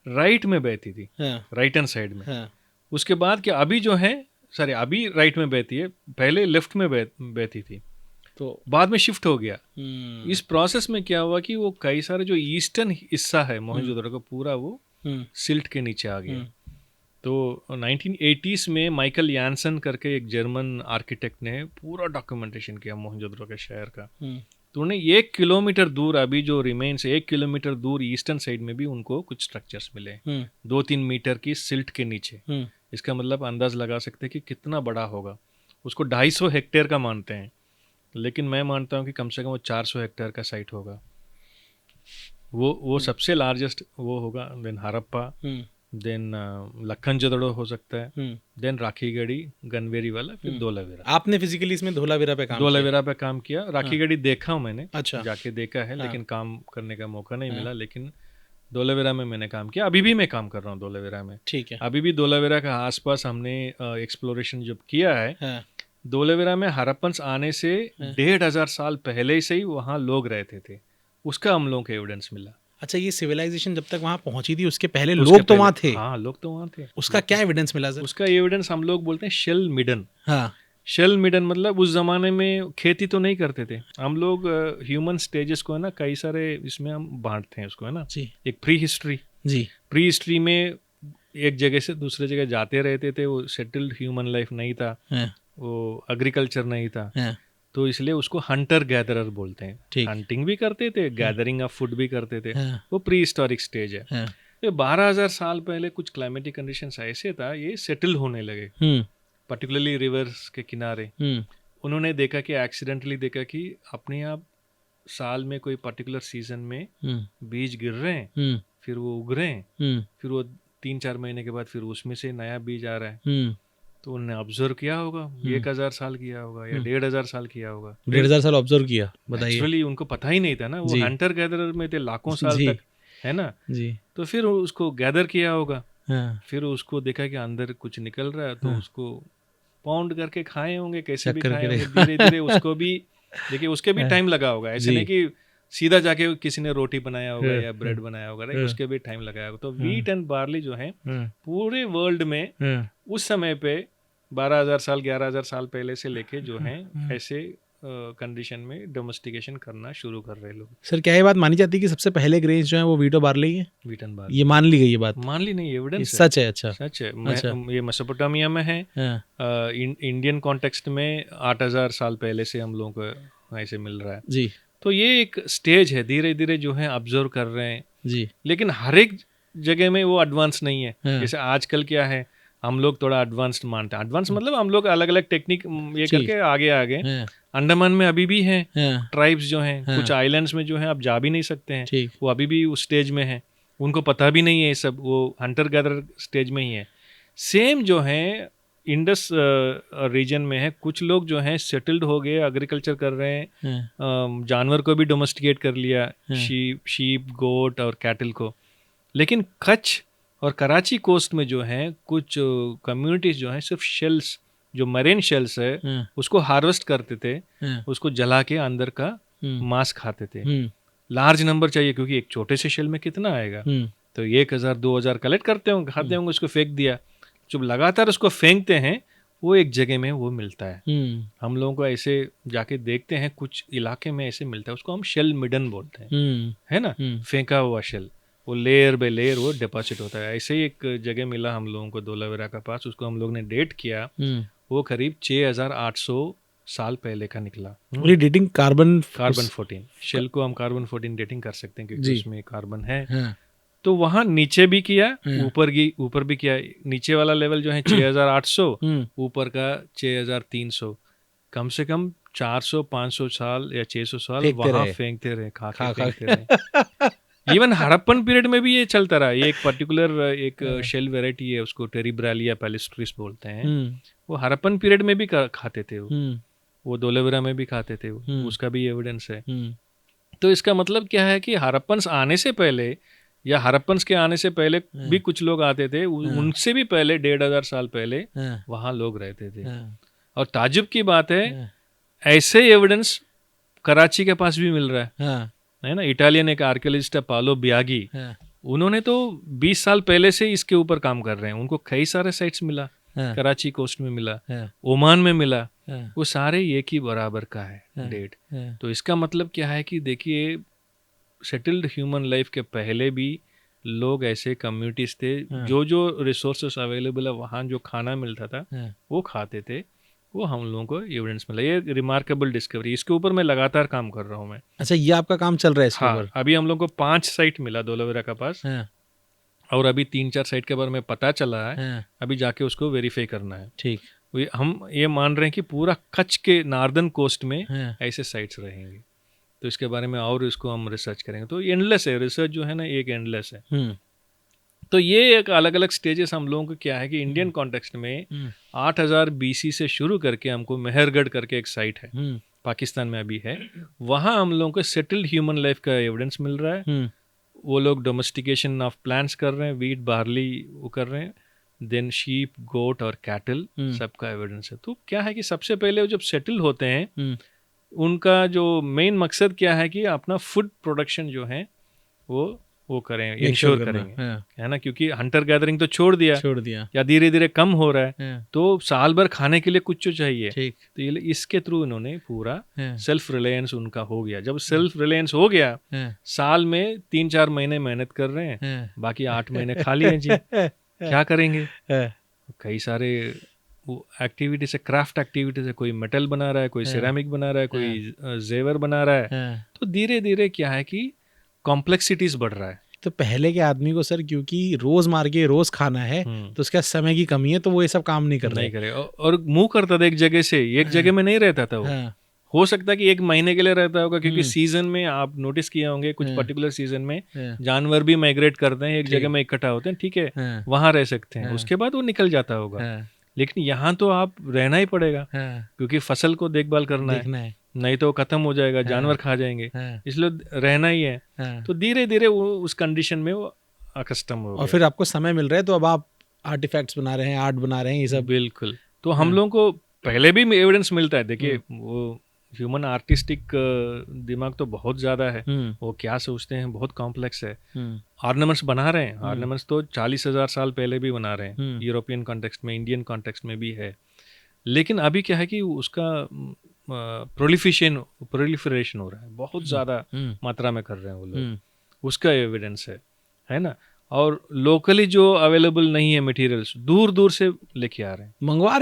राइट में बहती थी, हाँ, राइट हैंड साइड में। हाँ, उसके बाद क्या, अभी जो है, अभी राइट में बहती है, पहले लेफ्ट में बहती थी। तो बाद में शिफ्ट हो गया। इस प्रोसेस में क्या हुआ कि वो कई सारे जो ईस्टर्न हिस्सा है मोहनजोदड़ो का पूरा वो सिल्ट के नीचे आ गया। तो 1980s में माइकल यानसन करके एक जर्मन आर्किटेक्ट ने पूरा डॉक्यूमेंटेशन किया मोहनजोदड़ो के शहर का। तो उन्हें 1 किलोमीटर दूर अभी जो रिमेन्स 1 किलोमीटर दूर ईस्टर्न साइड में भी उनको कुछ स्ट्रक्चर्स मिले 2-3 मीटर की सिल्ट के नीचे। इसका मतलब अंदाज लगा सकते हैं कि कितना बड़ा होगा। उसको 250 हेक्टेयर का मानते हैं, लेकिन मैं मानता हूँ कि कम से कम वो 400 हेक्टेयर का साइट होगा। वो सबसे लार्जेस्ट वो होगा। देन हरप्पा, देन लखनजोदड़ो हो सकता है, देन राखीगढ़ी, गनवेरी वाला, फिर धोलावीरा। आपने फिजिकली इसमें धोलावीरा पे काम किया। राखीगढ़ी देखा हूँ मैंने, अच्छा, जाके देखा है, लेकिन काम करने का मौका नहीं मिला। लेकिन धोलावीरा में मैंने काम किया, अभी भी मैं काम कर रहा हूँ धोलावीरा में। ठीक है। अभी भी धोलावीरा का आसपास हमने एक्सप्लोरेशन जब किया है। धोलावीरा में हड़प्पन्स आने से 1500 साल पहले से ही वहाँ लोग रहते थे, उसका हम लोगों को एविडेंस मिला। अच्छा, ये सिविलाइजेशन जब तक वहाँ पहुंची थी उसके पहले लोग तो वहाँ थे? हाँ, लोग तो वहाँ थे। उसका क्या एविडेंस मिला सर? उसका एविडेंस हम लोग बोलते हैं शेल मिडन। हाँ, शेल मिडन मतलब उस जमाने में खेती तो नहीं करते थे हम लोग। ह्यूमन स्टेजेस को है ना कई सारे इसमें हम बांटते हैं उसको, है ना जी। एक प्री हिस्ट्री जी, प्री हिस्ट्री में एक जगह से दूसरे जगह जाते रहते थे, वो सेटल्ड ह्यूमन लाइफ नहीं था, वो एग्रीकल्चर नहीं था, तो इसलिए उसको हंटर गैदरर बोलते हैं। हंटिंग भी करते थे, गैदरिंग ऑफ फूड भी करते थे, वो प्री हिस्टोरिक स्टेज है। तो 12,000 साल पहले कुछ क्लाइमेटिक कंडीशंस ऐसे था, ये सेटल होने लगे, पर्टिकुलरली रिवर्स के किनारे। उन्होंने देखा कि एक्सीडेंटली देखा कि अपने आप साल में कोई पर्टिकुलर सीजन में बीज गिर रहे हैं, फिर वो उग रहे हैं, फिर वो 3-4 महीने के बाद फिर उसमें से नया बीज आ रहा है। तो उन्होंने ऑब्जर्व किया होगा, 1000 साल किया होगा या 1500 साल किया होगा। 1500 साल ऑब्जर्व किया, बताइए। एक्चुअली उनको पता ही नहीं था ना, वो हंटर गैदरर में थे लाखों साल तक, है ना जी। तो फिर उसको गैदर किया होगा, फिर उसको देखा कि अंदर कुछ निकल रहा है, तो उसको पाउंड करके खाए होंगे, कैसे भी खाए होंगे, धीरे धीरे उसको भी देखिए, उसके भी टाइम लगा होगा। ऐसे नहीं कि सीधा जाके किसी ने रोटी बनाया होगा या ब्रेड बनाया होगा, उसके भी टाइम लगाया होगा। तो व्हीट एंड बार्ली जो है पूरे वर्ल्ड में उस समय पे 12,000 साल 11,000 साल पहले से लेके जो है ऐसे कंडीशन में डोमेस्टिकेशन करना शुरू कर रहे लोग। सर, क्या ये बात मानी जाती है कि सबसे पहले ग्रेन्स जो है वो व्हीट और बार्ली है? व्हीट एंड बार्ली, ये मान ली गई, ये बात मान ली नहीं, एविडेंस सच है। अच्छा, सच है। अच्छा। ये मेसोपोटामिया में है, इंडियन कॉन्टेक्स्ट में 8,000 साल पहले से हम लोगों को ऐसे मिल रहा है जी। तो ये एक स्टेज है, धीरे धीरे जो है ऑब्जर्व कर रहे हैं जी। लेकिन हर एक जगह में वो एडवांस नहीं है। जैसे आजकल क्या है, हम लोग थोड़ा एडवांस्ड मानते हैं। एडवांस मतलब हम लोग अलग अलग टेक्निक ये करके आगे अंडमान में अभी भी हैं ट्राइब्स जो हैं, कुछ आइलैंड्स में जो है आप जा भी नहीं सकते हैं, वो अभी भी उस स्टेज में है, उनको पता भी नहीं है ये सब, वो हंटर गैदर स्टेज में ही है। सेम जो है इंडस रीजन में है, कुछ लोग जो हैं सेटल्ड हो गए, एग्रीकल्चर कर रहे हैं, जानवर को भी डोमेस्टिकेट कर लिया, शीप गोट और कैटल को। लेकिन कच्छ और कराची कोस्ट में जो है कुछ कम्युनिटीज जो हैं सिर्फ शेल्स, जो मरीन शेल्स है उसको हार्वेस्ट करते थे, उसको जला के अंदर का मांस खाते थे। लार्ज नंबर चाहिए, क्योंकि एक छोटे से शेल में कितना आएगा, तो 1,000-2,000 कलेक्ट करते होंगे, खाते होंगे, उसको फेंक दिया। जब लगातार उसको फेंकते हैं वो एक जगह में वो मिलता है। हम लोगों को ऐसे जाके देखते हैं कुछ इलाके में ऐसे मिलता है, उसको हम शेल मिडन बोलते हैं, है ना, फेंका हुआ शेल, वो लेयर बाय लेयर वो डिपॉजिट होता है। ऐसे ही एक जगह मिला हम लोगों को धोलावीरा के पास, उसको हम लोग ने डेट किया, वो करीब 6,800 साल पहले का निकला। डेटिंग कार्बन 14 शेल को हम कार्बन 14 डेटिंग कर सकते हैं, क्योंकि उसमें कार्बन है। तो वहाँ नीचे भी किया, ऊपर भी किया। नीचे वाला लेवल जो है 6,800, ऊपर का 6,300, कम से कम 400-500 साल या 600 साल वहाँ फेंकते रहे, खा फेंकते रहे। इवन हड़प्पन पीरियड में भी ये चलता रहा। ये एक पर्टिकुलर एक शेल वेराइटी है, उसको टेरिब्रालिया पैलेस्ट्रिस बोलते हैं, वो हड़प्पन पीरियड में भी खाते थे, वो धोलावीरा में भी खाते थे, उसका भी एविडेंस है। तो इसका मतलब क्या है कि हड़प्पन्स आने से पहले या हड़प्पन्स के आने से पहले भी कुछ लोग आते थे, उनसे भी पहले 1,500 साल पहले वहाँ लोग रहते थे। और ताजुब की बात है, ऐसे एविडेंस कराची के पास भी मिल रहा है ना। इटालियन एक आर्कियोलॉजिस्ट है पालो बियागी, उन्होंने तो 20 साल पहले से इसके ऊपर काम कर रहे हैं, उनको कई सारे साइट्स मिला, कराची कोस्ट में मिला, ओमान में मिला, हाँ, वो सारे एक ही बराबर का है हाँ, डेट। हाँ, तो इसका मतलब क्या है कि देखिए, सेटल्ड ह्यूमन लाइफ के पहले भी लोग ऐसे कम्युनिटीज थे, हाँ, जो जो रिसोर्सेस अवेलेबल है वहाँ जो खाना मिलता था हाँ। वो खाते थे। वो हम लोगों को एविडेंस मिला, ये रिमार्केबल डिस्कवरी, इसके ऊपर मैं लगातार काम कर रहा हूँ मैं। अच्छा, ये आपका काम चल रहा है इसके हाँ, ऊपर? अभी हम लोग को 5 साइट मिला धोलावीरा का पास, हाँ, और अभी 3-4 साइट के बारे में पता चला है, हाँ, अभी जाके उसको वेरीफाई करना है। ठीक। हम ये मान रहे हैं कि पूरा कच्छ के नॉर्दर्न कोस्ट में हाँ, ऐसे साइट्स रहेंगे, तो इसके बारे में और इसको हम रिसर्च करेंगे। तो एंडलेस है रिसर्च जो है ना, एक एंडलेस है। तो ये एक अलग अलग स्टेजेस हम लोगों को क्या है कि इंडियन कॉन्टेक्स्ट में 8000 BC से शुरू करके हमको मेहरगढ़ करके एक साइट है, पाकिस्तान में अभी है, वहाँ हम लोगों को सेटल्ड ह्यूमन लाइफ का एविडेंस मिल रहा है। वो लोग डोमेस्टिकेशन ऑफ प्लांट्स कर रहे हैं, वीट बार्ली वो कर रहे हैं, देन शीप गोट और कैटल सबका एविडेंस है। तो क्या है कि सबसे पहले वो जब सेटल होते हैं, उनका जो मेन मकसद क्या है कि अपना फूड प्रोडक्शन जो है वो करें, इंश्योर करेंगे, है ना, क्योंकि हंटर गैदरिंग तो छोड़ दिया या धीरे धीरे कम हो रहा है, तो साल भर खाने के लिए कुछ तो चाहिए। तो ये इसके थ्रू इन्होंने पूरा सेल्फ रिलायंस उनका हो गया। जब सेल्फ रिलायंस हो गया, साल में 3-4 महीने मेहनत कर रहे हैं, बाकी 8 महीने खाली हैं जी। क्या करेंगे? कई सारे एक्टिविटीज है, क्राफ्ट एक्टिविटीज है, कोई मेटल बना रहा है, कोई सिरेमिक बना रहा है, कोई जेवर बना रहा है। तो धीरे धीरे क्या है कि कॉम्प्लेक्सिटीज बढ़ रहा है। तो पहले के आदमी को सर, क्योंकि रोज मार के रोज खाना है, तो उसका समय की कमी है, तो वो ये सब काम नहीं कर रहा है। करे और मूव करता था एक जगह से, एक जगह में नहीं रहता था वो। हो सकता है कि 1 महीने के लिए रहता होगा, क्योंकि सीजन में आप नोटिस किया होंगे कुछ पर्टिकुलर सीजन में जानवर भी माइग्रेट करते हैं, एक जगह में इकट्ठा होते हैं, ठीक है, वहां रह सकते हैं, उसके बाद वो निकल जाता होगा। लेकिन यहाँ तो आप रहना ही पड़ेगा, क्योंकि फसल को देखभाल करना है, नहीं तो खत्म हो जाएगा, जानवर खा जाएंगे, इसलिए रहना ही है। तो धीरे धीरे वो उस कंडीशन में वो अकस्टम हो गया। और फिर आपको समय मिल रहा है, तो अब आप आर्टिफैक्ट्स बना रहे हैं, आर्ट बना रहे हैं, ये सब। बिल्कुल। तो हम लोगों को पहले भी एविडेंस मिलता है। देखिए, वो ह्यूमन आर्टिस्टिक दिमाग तो बहुत ज़्यादा है, वो क्या सोचते हैं बहुत कॉम्प्लेक्स है। ऑर्नामेंट्स बना रहे हैं, ऑर्नामेंट्स तो 40,000 साल पहले भी बना रहे हैं, यूरोपियन कॉन्टेक्स्ट में, इंडियन कॉन्टेक्स्ट में भी है। लेकिन अभी क्या है कि उसका प्रोलिफरेशन हो रहा है, बहुत ज़्यादा मात्रा में कर रहे हैं वो लोग, उसका एविडेंस है ना। और लोकली जो अवेलेबल नहीं है मटेरियल्स, दूर दूर से लेके आ रहे हैं, मंगवा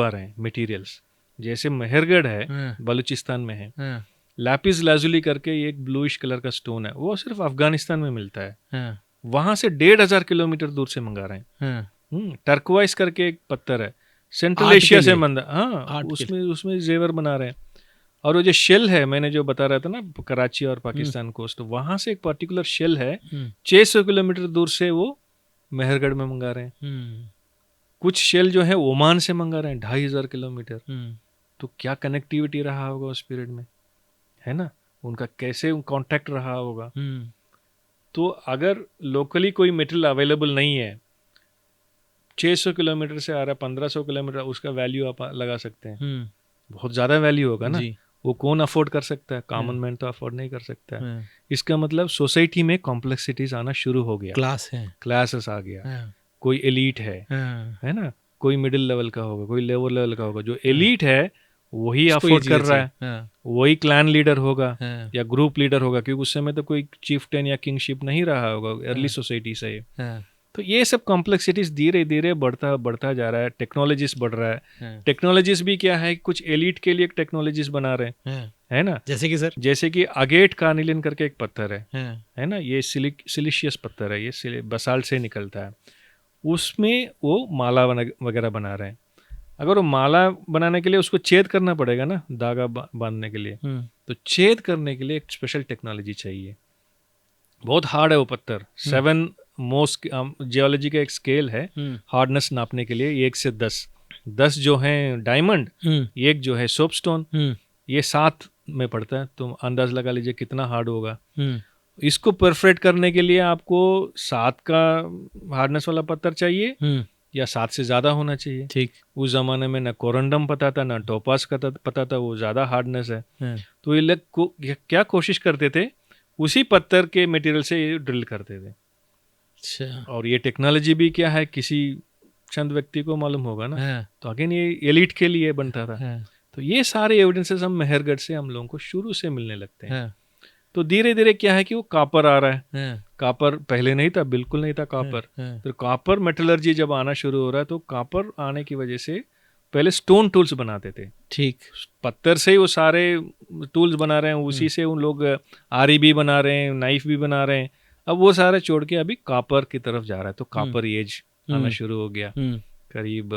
रहे हैं मटेरियल्स। जैसे मेहरगढ़ है, बलूचिस्तान में है, लैपिस लाजुली करके एक ब्लूइश कलर का स्टोन है, वो सिर्फ अफगानिस्तान में मिलता है, वहां से 1,500 किलोमीटर दूर से मंगा रहे हैं। टर्कवाइस करके एक पत्थर है, सेंट्रल एशिया से उसमें जेवर बना रहे हैं। और वो जो शेल है, मैंने जो बता रहा था ना, कराची और पाकिस्तान कोस्ट, वहां से एक पर्टिकुलर शेल है, 600 किलोमीटर दूर से वो मेहरगढ़ में मंगा रहे हैं। कुछ शेल जो है ओमान से मंगा रहे हैं 2,500 किलोमीटर। तो क्या कनेक्टिविटी रहा होगा उस पीरियड में, है ना, उनका कैसे कांटेक्ट रहा होगा। तो अगर लोकली कोई मटेरियल अवेलेबल नहीं है, 600 किलोमीटर से आ रहा है, 1500 किलोमीटर, उसका वैल्यू आप लगा सकते हैं, बहुत ज़्यादा वैल्यू होगा ना। वो कौन अफोर्ड कर सकता है? कॉमन मैन तो अफोर्ड नहीं कर सकता है। इसका मतलब सोसाइटी में कॉम्प्लेक्सिटीज आना शुरू हो गया, क्लासेस आ गया, कोई एलीट है ना, कोई मिडिल लेवल का होगा, कोई लोअर लेवल का होगा। जो एलीट है वही अफोर्ड कर रहा है, वही क्लैन लीडर होगा या ग्रुप लीडर होगा, क्योंकि उस समय तो कोई चीफ्टेन या किंगशिप नहीं रहा होगा अर्ली सोसाइटी से। तो ये सब कॉम्प्लेक्सिटीज धीरे धीरे बढ़ता जा रहा है। टेक्नोलॉजीज बढ़ रहा है, टेक्नोलॉजीज भी क्या है, कुछ एलीट के लिए टेक्नोलॉजीज बना रहे हैं, है ना। जैसे कि सर, जैसे कि अगेट कार्निलियन करके एक पत्थर है ना, ये सिलिशियस पत्थर है, ये बसाल्ट से निकलता है, उसमें वो माला वगैरह बना रहे हैं। अगर वो माला बनाने के लिए उसको छेद करना पड़ेगा ना, धागा बांधने के लिए, तो छेद करने के लिए एक स्पेशल टेक्नोलॉजी चाहिए। बहुत हार्ड है वो पत्थर। 7 मोस्ट जियोलॉजी का एक स्केल है हार्डनेस नापने के लिए, 1 से 10 जो है डायमंड, एक जो है सोपस्टोन, ये 7 में पड़ता है। तो अंदाज लगा लीजिए कितना हार्ड होगा। इसको परफेक्ट करने के लिए आपको 7 का हार्डनेस वाला पत्थर चाहिए या 7 से ज़्यादा होना चाहिए। ठीक। उस ज़माने में ना कोरंडम पता था, ना टोपास का पता था, वो ज़्यादा हार्डनेस है। तो ये लोग क्या कोशिश करते थे, उसी पत्थर के मटेरियल से ड्रिल करते थे। अच्छा। और ये टेक्नोलॉजी भी क्या है, किसी चंद व्यक्ति को मालूम होगा ना। तो अगेन ये एलीट के लिए बनता था। तो ये सारे एविडेंसेस हम मेहरगढ़ से हम लोगों को शुरू से मिलने लगते हैं। हाँ, तो धीरे धीरे क्या है कि वो कॉपर आ रहा है। हाँ, कॉपर पहले नहीं था, बिल्कुल नहीं था कॉपर। हाँ, फिर कॉपर मेटलर्जी जब आना शुरू हो रहा है तो कॉपर आने की वजह से पहले स्टोन टूल्स बनाते थे, ठीक, पत्थर से ही वो सारे टूल्स बना रहे हैं, उसी से उन लोग आरी भी बना रहे हैं, नाइफ भी बना रहे हैं। अब वो सारा छोड़ के अभी कॉपर की तरफ जा रहा है, तो कॉपर एज आना शुरू हो गया करीब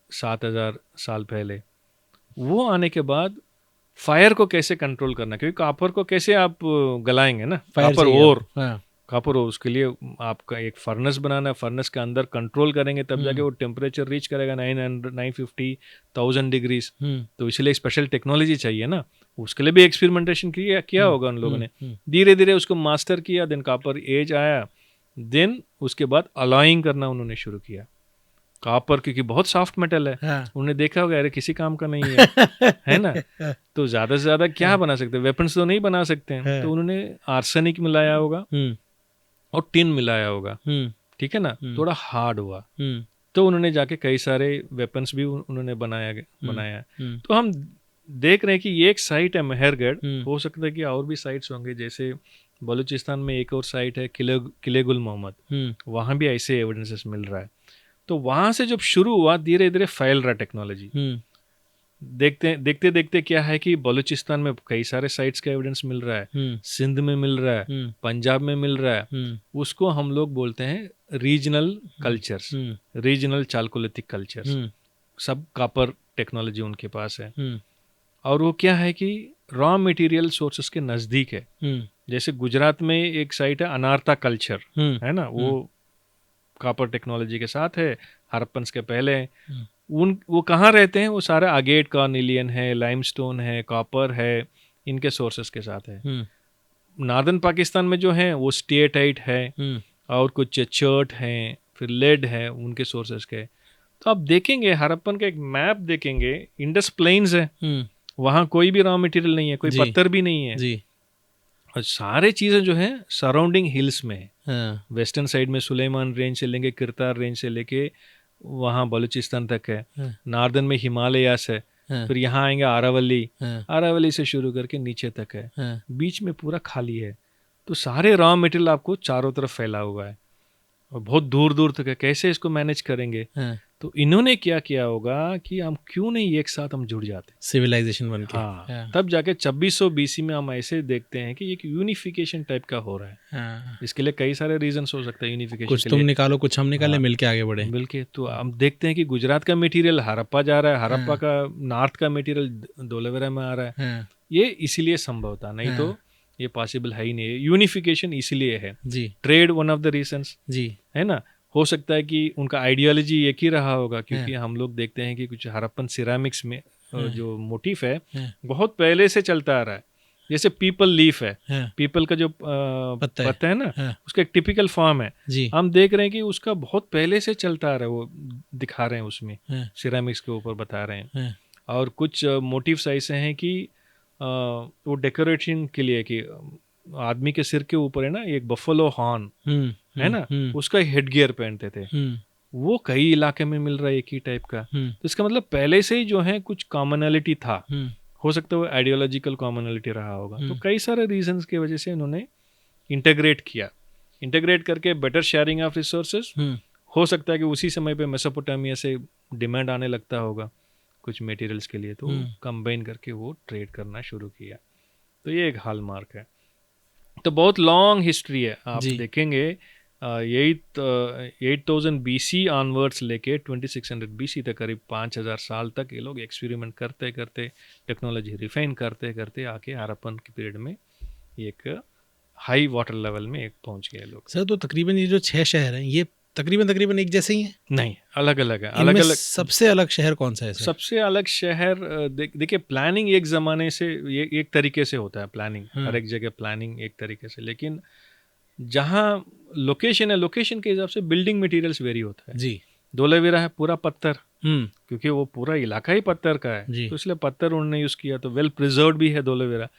7,000 साल पहले। वो आने के बाद फायर को कैसे कंट्रोल करना, क्योंकि कॉपर को कैसे आप गलाएंगे ना, कॉपर ओर, कॉपर ओर, उसके लिए आपका एक फर्नेस बनाना है, फर्नेस के अंदर कंट्रोल करेंगे तब जाके वो टेम्परेचर रीच करेगा 950,000 डिग्रीज। तो इसलिए स्पेशल टेक्नोलॉजी चाहिए ना, उसके लिए भी एक्सपेरिमेंटेशन किया होगा उन लोगों ने। धीरे धीरे उसको मास्टर किया, देन कॉपर एज आया, देन उसके बाद अलॉइंग करना उन्होंने शुरू किया। कॉपर क्योंकि बहुत सॉफ्ट मेटल है, उन्होंने देखा होगा अरे किसी काम का नहीं है है ना, तो ज्यादा से ज्यादा क्या बना सकते हैं, वेपन्स तो नहीं बना सकते हैं। तो उन्होंने आर्सेनिक मिलाया होगा और टिन मिलाया होगा, ठीक है ना, थोड़ा हार्ड हुआ, तो उन्होंने जाके कई सारे वेपन्स भी उन्होंने बनाया। तो हम देख रहे हैं कि ये एक साइट है मेहरगढ़, हो सकता है कि और भी साइट्स होंगे, जैसे बलूचिस्तान में एक और साइट है किले गुल मोहम्मद, वहाँ भी ऐसे एविडेंसेस मिल रहा है। तो वहां से जब शुरू हुआ धीरे धीरे फैल रहा टेक्नोलॉजी। देखते देखते क्या है कि बलूचिस्तान में कई सारे साइट्स का एविडेंस मिल रहा है, सिंध में मिल रहा है, पंजाब में मिल रहा है। उसको हम लोग बोलते हैं regional cultures, regional Chalcolithic cultures. सब कॉपर टेक्नोलॉजी उनके पास है, और वो क्या है कि रॉ मटेरियल सोर्सेस के नजदीक है। जैसे गुजरात में एक साइट है अनारता कल्चर, है ना, वो कॉपर टेक्नोलॉजी के साथ है, हड़प्पन्स के पहले। वो कहाँ रहते हैं, वो सारे अगेट कार्निलियन है, लाइमस्टोन है, कॉपर है, इनके सोर्सेस के साथ है। नॉर्दर्न पाकिस्तान में जो है वो स्टेटाइट है, और कुछ चर्ट हैं, फिर लेड है उनके सोर्सेस के। तो आप देखेंगे हड़प्पन का एक मैप देखेंगे, इंडस प्लेन्स है, वहाँ कोई भी रॉ मटेरियल नहीं है, कोई पत्थर भी नहीं है, और सारे चीज़ें जो है सराउंडिंग हिल्स में है। वेस्टर्न साइड में सुलेमान रेंज से लेंगे, किरतार रेंज से लेके वहाँ बलूचिस्तान तक है। नॉर्दर्न में हिमालयास है, फिर यहाँ आएंगे आरावली से शुरू करके नीचे तक है, बीच में पूरा खाली है। तो सारे रॉ मटेरियल आपको चारों तरफ फैला हुआ है और बहुत दूर दूर तक है। कैसे इसको मैनेज करेंगे? तो इन्होंने क्या किया होगा कि हम क्यों नहीं एक साथ हम जुड़ जाते, सिविलाइजेशन बन के। हाँ, तब जाके 2600 BC में हम ऐसे देखते हैं कि एक यूनिफिकेशन टाइप का हो रहा है। इसके लिए कई सारे रीजंस हो सकते हैं यूनिफिकेशन कुछ के तुम लिए। निकालो, कुछ हम निकाले, मिलके आगे बढ़े। मिलके तो हम देखते हैं कि गुजरात का मटेरियल हड़प्पा जा रहा है, हड़प्पा का नॉर्थ का मटेरियल धोलावीरा में आ रहा है। ये इसीलिए संभव था, नहीं तो ये पॉसिबल है ही नहीं। यूनिफिकेशन इसीलिए है जी, trade one of the reasons जी, है ना। हो सकता है कि उनका आइडियोलॉजी एक ही रहा होगा, क्योंकि हम लोग देखते हैं कि कुछ हड़प्पन सिरामिक्स में जो मोटिफ है बहुत पहले से चलता आ रहा है। जैसे पीपल लीफ है, पीपल का जो पत्ता है ना, उसका एक टिपिकल फॉर्म है जी। हम देख रहे हैं कि उसका बहुत पहले से चलता आ रहा है, वो दिखा रहे हैं उसमें, सिरामिक्स के ऊपर बता रहे हैं। और कुछ मोटिव्स ऐसे हैं कि वो डेकोरेशन के लिए, कि आदमी के सिर के ऊपर है ना एक बफलो हॉर्न है ना, उसका हेड गियर पहनते थे, वो कई इलाके में मिल रहा है एक ही टाइप का। तो इसका मतलब पहले से ही जो है कुछ कॉमनैलिटी था। हो सकता है वो आइडियोलॉजिकल कॉमनैलिटी रहा होगा। तो कई सारे रीजंस की वजह से इन्होंने इंटीग्रेट किया, इंटीग्रेट करके बेटर शेयरिंग ऑफ रिसोर्सेज। हो सकता है कि उसी समय पे मेसोपोटामिया से डिमांड आने लगता होगा कुछ मटेरियल्स के लिए, तो कंबाइन करके वो ट्रेड करना शुरू किया। तो ये एक हॉलमार्क है। तो बहुत लॉन्ग हिस्ट्री है, आप देखेंगे 8000 BC ऑनवर्ड्स लेके 2600 BC तक, करीब 5000 साल तक ये लोग एक्सपेरिमेंट करते करते, टेक्नोलॉजी रिफाइन करते करते आके हड़प्पन के पीरियड में एक हाई वाटर लेवल में एक पहुंच गए लोग। सर, तो तकरीबन ये जो 6 शहर हैं, ये तकरीबन एक जैसे ही हैं? नहीं, अलग अलग है। अलग अलग। सबसे अलग शहर कौन सा है सर? सबसे अलग शहर देखिए, प्लानिंग एक ज़माने से ये एक तरीके से होता है, प्लानिंग हर एक जगह प्लानिंग एक तरीके से, लेकिन जहाँ लोकेशन है, लोकेशन के हिसाब से बिल्डिंग मटेरियल्स वेरी होता है जी। धोलावीरा है पूरा पत्थर, क्योंकि वो पूरा इलाका ही पत्थर का है, तो इसलिए पत्थर उन्होंने यूज़ किया। तो वेल प्रिजर्व्ड भी है धोलावीरा।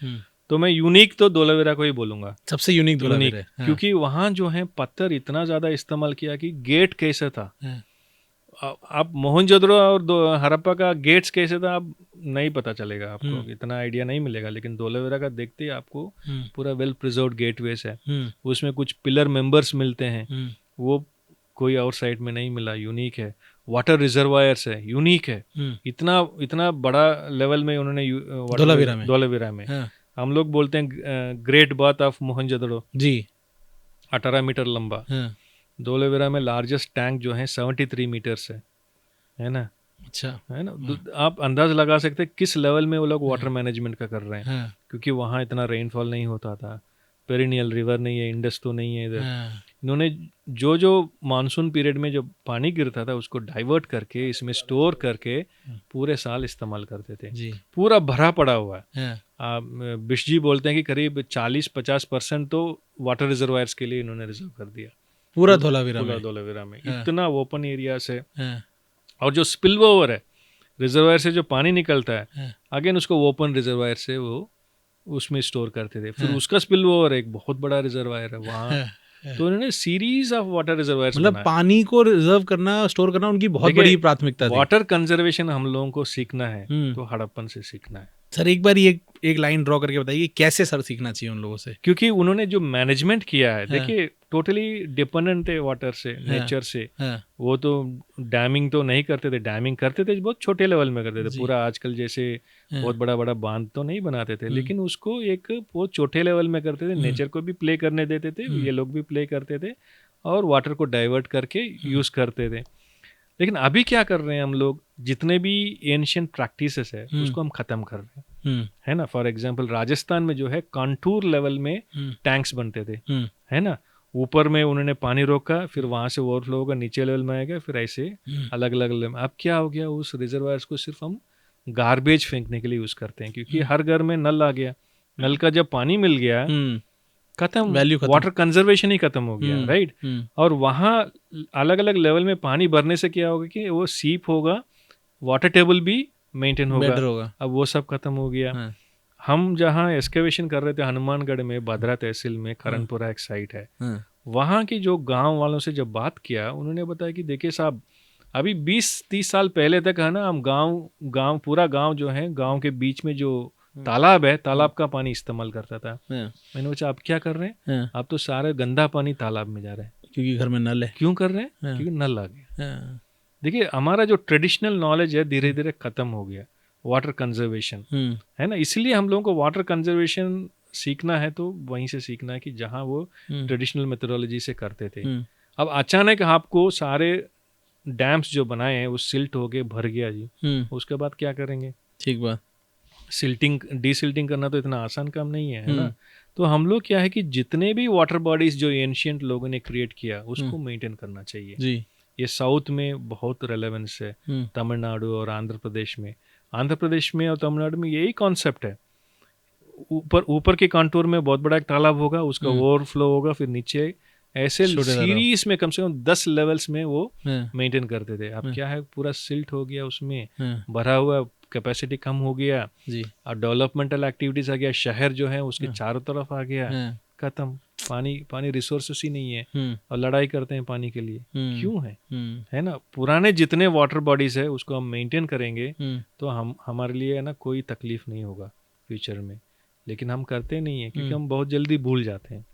तो मैं यूनिक तो धोलावीरा को ही बोलूँगा, सबसे यूनिक धोलावीरा, क्योंकि वहाँ जो है पत्थर इतना ज़्यादा इस्तेमाल किया कि गेट कैसे था, आप मोहनजोदड़ो और हड़प्पा का गेट्स कैसे था आप नहीं पता चलेगा आपको, इतना आइडिया नहीं मिलेगा, लेकिन धोलावीरा का देखते ही आपको पूरा वेल प्रिजर्व्ड गेटवेज है। उसमें कुछ पिलर मेंबर्स मिलते हैं, वो कोई और साइड में नहीं मिला, यूनिक है। वाटर रिजर्वायर्स है, यूनिक है। इतना इतना बड़ा लेवल में उन्होंने धोलावीरा में हम लोग बोलते हैं great bath of Mohenjodaro ji, 18 metre लंबा। धोलावीरा में लार्जेस्ट टैंक जो है 73 मीटर्स है ना। अच्छा, है ना। आप अंदाज लगा सकते हैं किस लेवल में वो लोग वाटर मैनेजमेंट का कर रहे हैं, क्योंकि वहाँ इतना रेनफॉल नहीं होता था, पेरिनियल रिवर नहीं है, इंडस तो नहीं है इधर। इन्होंने जो मानसून पीरियड में जो पानी गिरता था उसको डाइवर्ट करके इसमें स्टोर करके पूरे साल इस्तेमाल करते थे जी। पूरा भरा पड़ा हुआ है। बिशजी बोलते हैं कि करीब 40-50% तो वाटर रिजर्वायर्स के लिए इन्होंने रिजर्व कर दिया पूरा धोलावीरा में। इतना ओपन एरिया से, और जो स्पिल ओवर है रिजर्वायर से जो पानी निकलता है अगेन उसको ओपन रिजर्वायर से वो उसमें स्टोर करते थे। फिर उसका स्पिल ओवर एक बहुत बड़ा रिजर्वायर है वहाँ, तो उन्होंने सीरीज ऑफ वाटर रिजर्वायर्स, मतलब पानी को रिजर्व करना, स्टोर करना उनकी बहुत बड़ी प्राथमिकता थी। वाटर कंजर्वेशन हम लोगों को सीखना है तो हड़प्पन से सीखना है। सर एक बार एक लाइन ड्रॉ करके बताइए कैसे सर सीखना चाहिए उन लोगों से, क्योंकि उन्होंने जो मैनेजमेंट किया है देखिए टोटली डिपेंडेंट है वाटर से, नेचर से। वो तो डैमिंग तो नहीं करते थे, डैमिंग करते थे बहुत छोटे लेवल में करते थे, पूरा आजकल जैसे बहुत बड़ा बड़ा बांध तो नहीं बनाते थे, लेकिन उसको एक बहुत छोटे लेवल में करते थे। नेचर को भी प्ले करने देते थे, ये लोग भी प्ले करते थे और वाटर को डाइवर्ट करके यूज करते थे। लेकिन अभी क्या कर रहे हैं हम लोग, जितने भी एंशिएंट प्रैक्टिसेस है उसको हम खत्म कर रहे हैं, है ना। फॉर एग्जांपल राजस्थान में जो है कंटूर लेवल में टैंक्स बनते थे, है ना। ऊपर में उन्होंने पानी रोका, फिर वहां से ओवरफ्लो होगा, नीचे लेवल में आएगा, फिर ऐसे अलग अलग लेवल में। अब क्या हो गया, उस रिजर्वायर्स को सिर्फ हम गार्बेज फेंकने के लिए यूज करते हैं, क्योंकि हर घर में नल आ गया। नल का जब पानी मिल गया खत्म, वाटर कंजर्वेशन ही खत्म हो गया, राइट। और वहाँ अलग अलग लेवल में पानी भरने से क्या होगा कि वो सीप होगा, वाटर टेबल भी मेंटेन होगा। अब वो सब खत्म हो गया। हम जहाँ एक्सकेवेशन कर रहे थे हनुमानगढ़ में, भद्रा तहसील में करनपुरा एक साइट है, वहाँ की जो गांव वालों से जब बात किया, उन्होंने बताया कि देखिए साहब, अभी 20-30 साल पहले तक है ना, हम पूरा गांव जो है, गांव के बीच में जो तालाब है, तालाब का पानी इस्तेमाल करता था। मैंने पूछा आप क्या कर रहे हैं? आप तो सारे गंदा पानी तालाब में जा रहे हैं, क्योंकि घर में नल है। क्यों कर रहे हैं? क्योंकि नल आ गया। देखिए हमारा जो ट्रेडिशनल नॉलेज है धीरे धीरे खत्म हो गया, वाटर कंजर्वेशन, है ना। इसलिए हम लोगों को वाटर कंजर्वेशन सीखना है तो वहीं से सीखना है कि जहाँ वो ट्रेडिशनल मेथोडोलॉजी से करते थे। अब अचानक आपको सारे डैम्स जो बनाए हैं वो सिल्ट हो गए, भर गया जी, उसके बाद क्या करेंगे? ठीक बात। डीसिल्टिंग करना तो इतना आसान काम नहीं है ना। तो हम लोग क्या है कि जितने भी वाटर बॉडीज जो एंशिएंट लोगों ने क्रिएट किया उसको मेंटेन करना चाहिए जी। ये साउथ में बहुत रेलेवेंस है, तमिलनाडु और आंध्र प्रदेश में और तमिलनाडु में यही कॉन्सेप्ट है। ऊपर के कंटूर में बहुत बड़ा एक तालाब होगा, उसका ओवरफ्लो होगा, फिर नीचे ऐसे सीरीज में कम से कम 10 लेवल्स में वो मेंटेन करते थे। अब क्या है, पूरा सिल्ट हो गया, उसमें भरा हुआ, कैपेसिटी कम हो गया जी, और डेवलपमेंटल एक्टिविटीज आ गया, शहर जो है उसके चारों तरफ आ गया, खत्म। पानी रिसोर्सेस ही नहीं है और लड़ाई करते हैं पानी के लिए। क्यों है ना। पुराने जितने वाटर बॉडीज है उसको हम मेंटेन करेंगे तो हमारे लिए है ना कोई तकलीफ नहीं होगा फ्यूचर में, लेकिन हम करते नहीं है क्योंकि हम बहुत जल्दी भूल जाते हैं।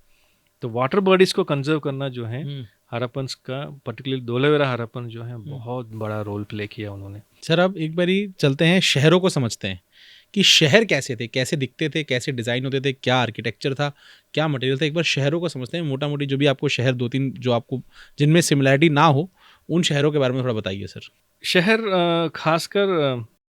तो वाटर बॉडीज को कंजर्व करना जो है हड़प्पन का, पर्टिकुलरली धोलावीरा हड़प्पन जो है बहुत बड़ा रोल प्ले किया उन्होंने। सर अब एक बारी चलते हैं शहरों को समझते हैं कि शहर कैसे थे, कैसे दिखते थे, कैसे डिज़ाइन होते थे, क्या आर्किटेक्चर था, क्या मटेरियल था। एक बार शहरों को समझते हैं, मोटा मोटी जो भी आपको शहर 2-3 जो आपको जिनमें सिमिलैरिटी ना हो उन शहरों के बारे में थोड़ा बताइए सर। शहर खासकर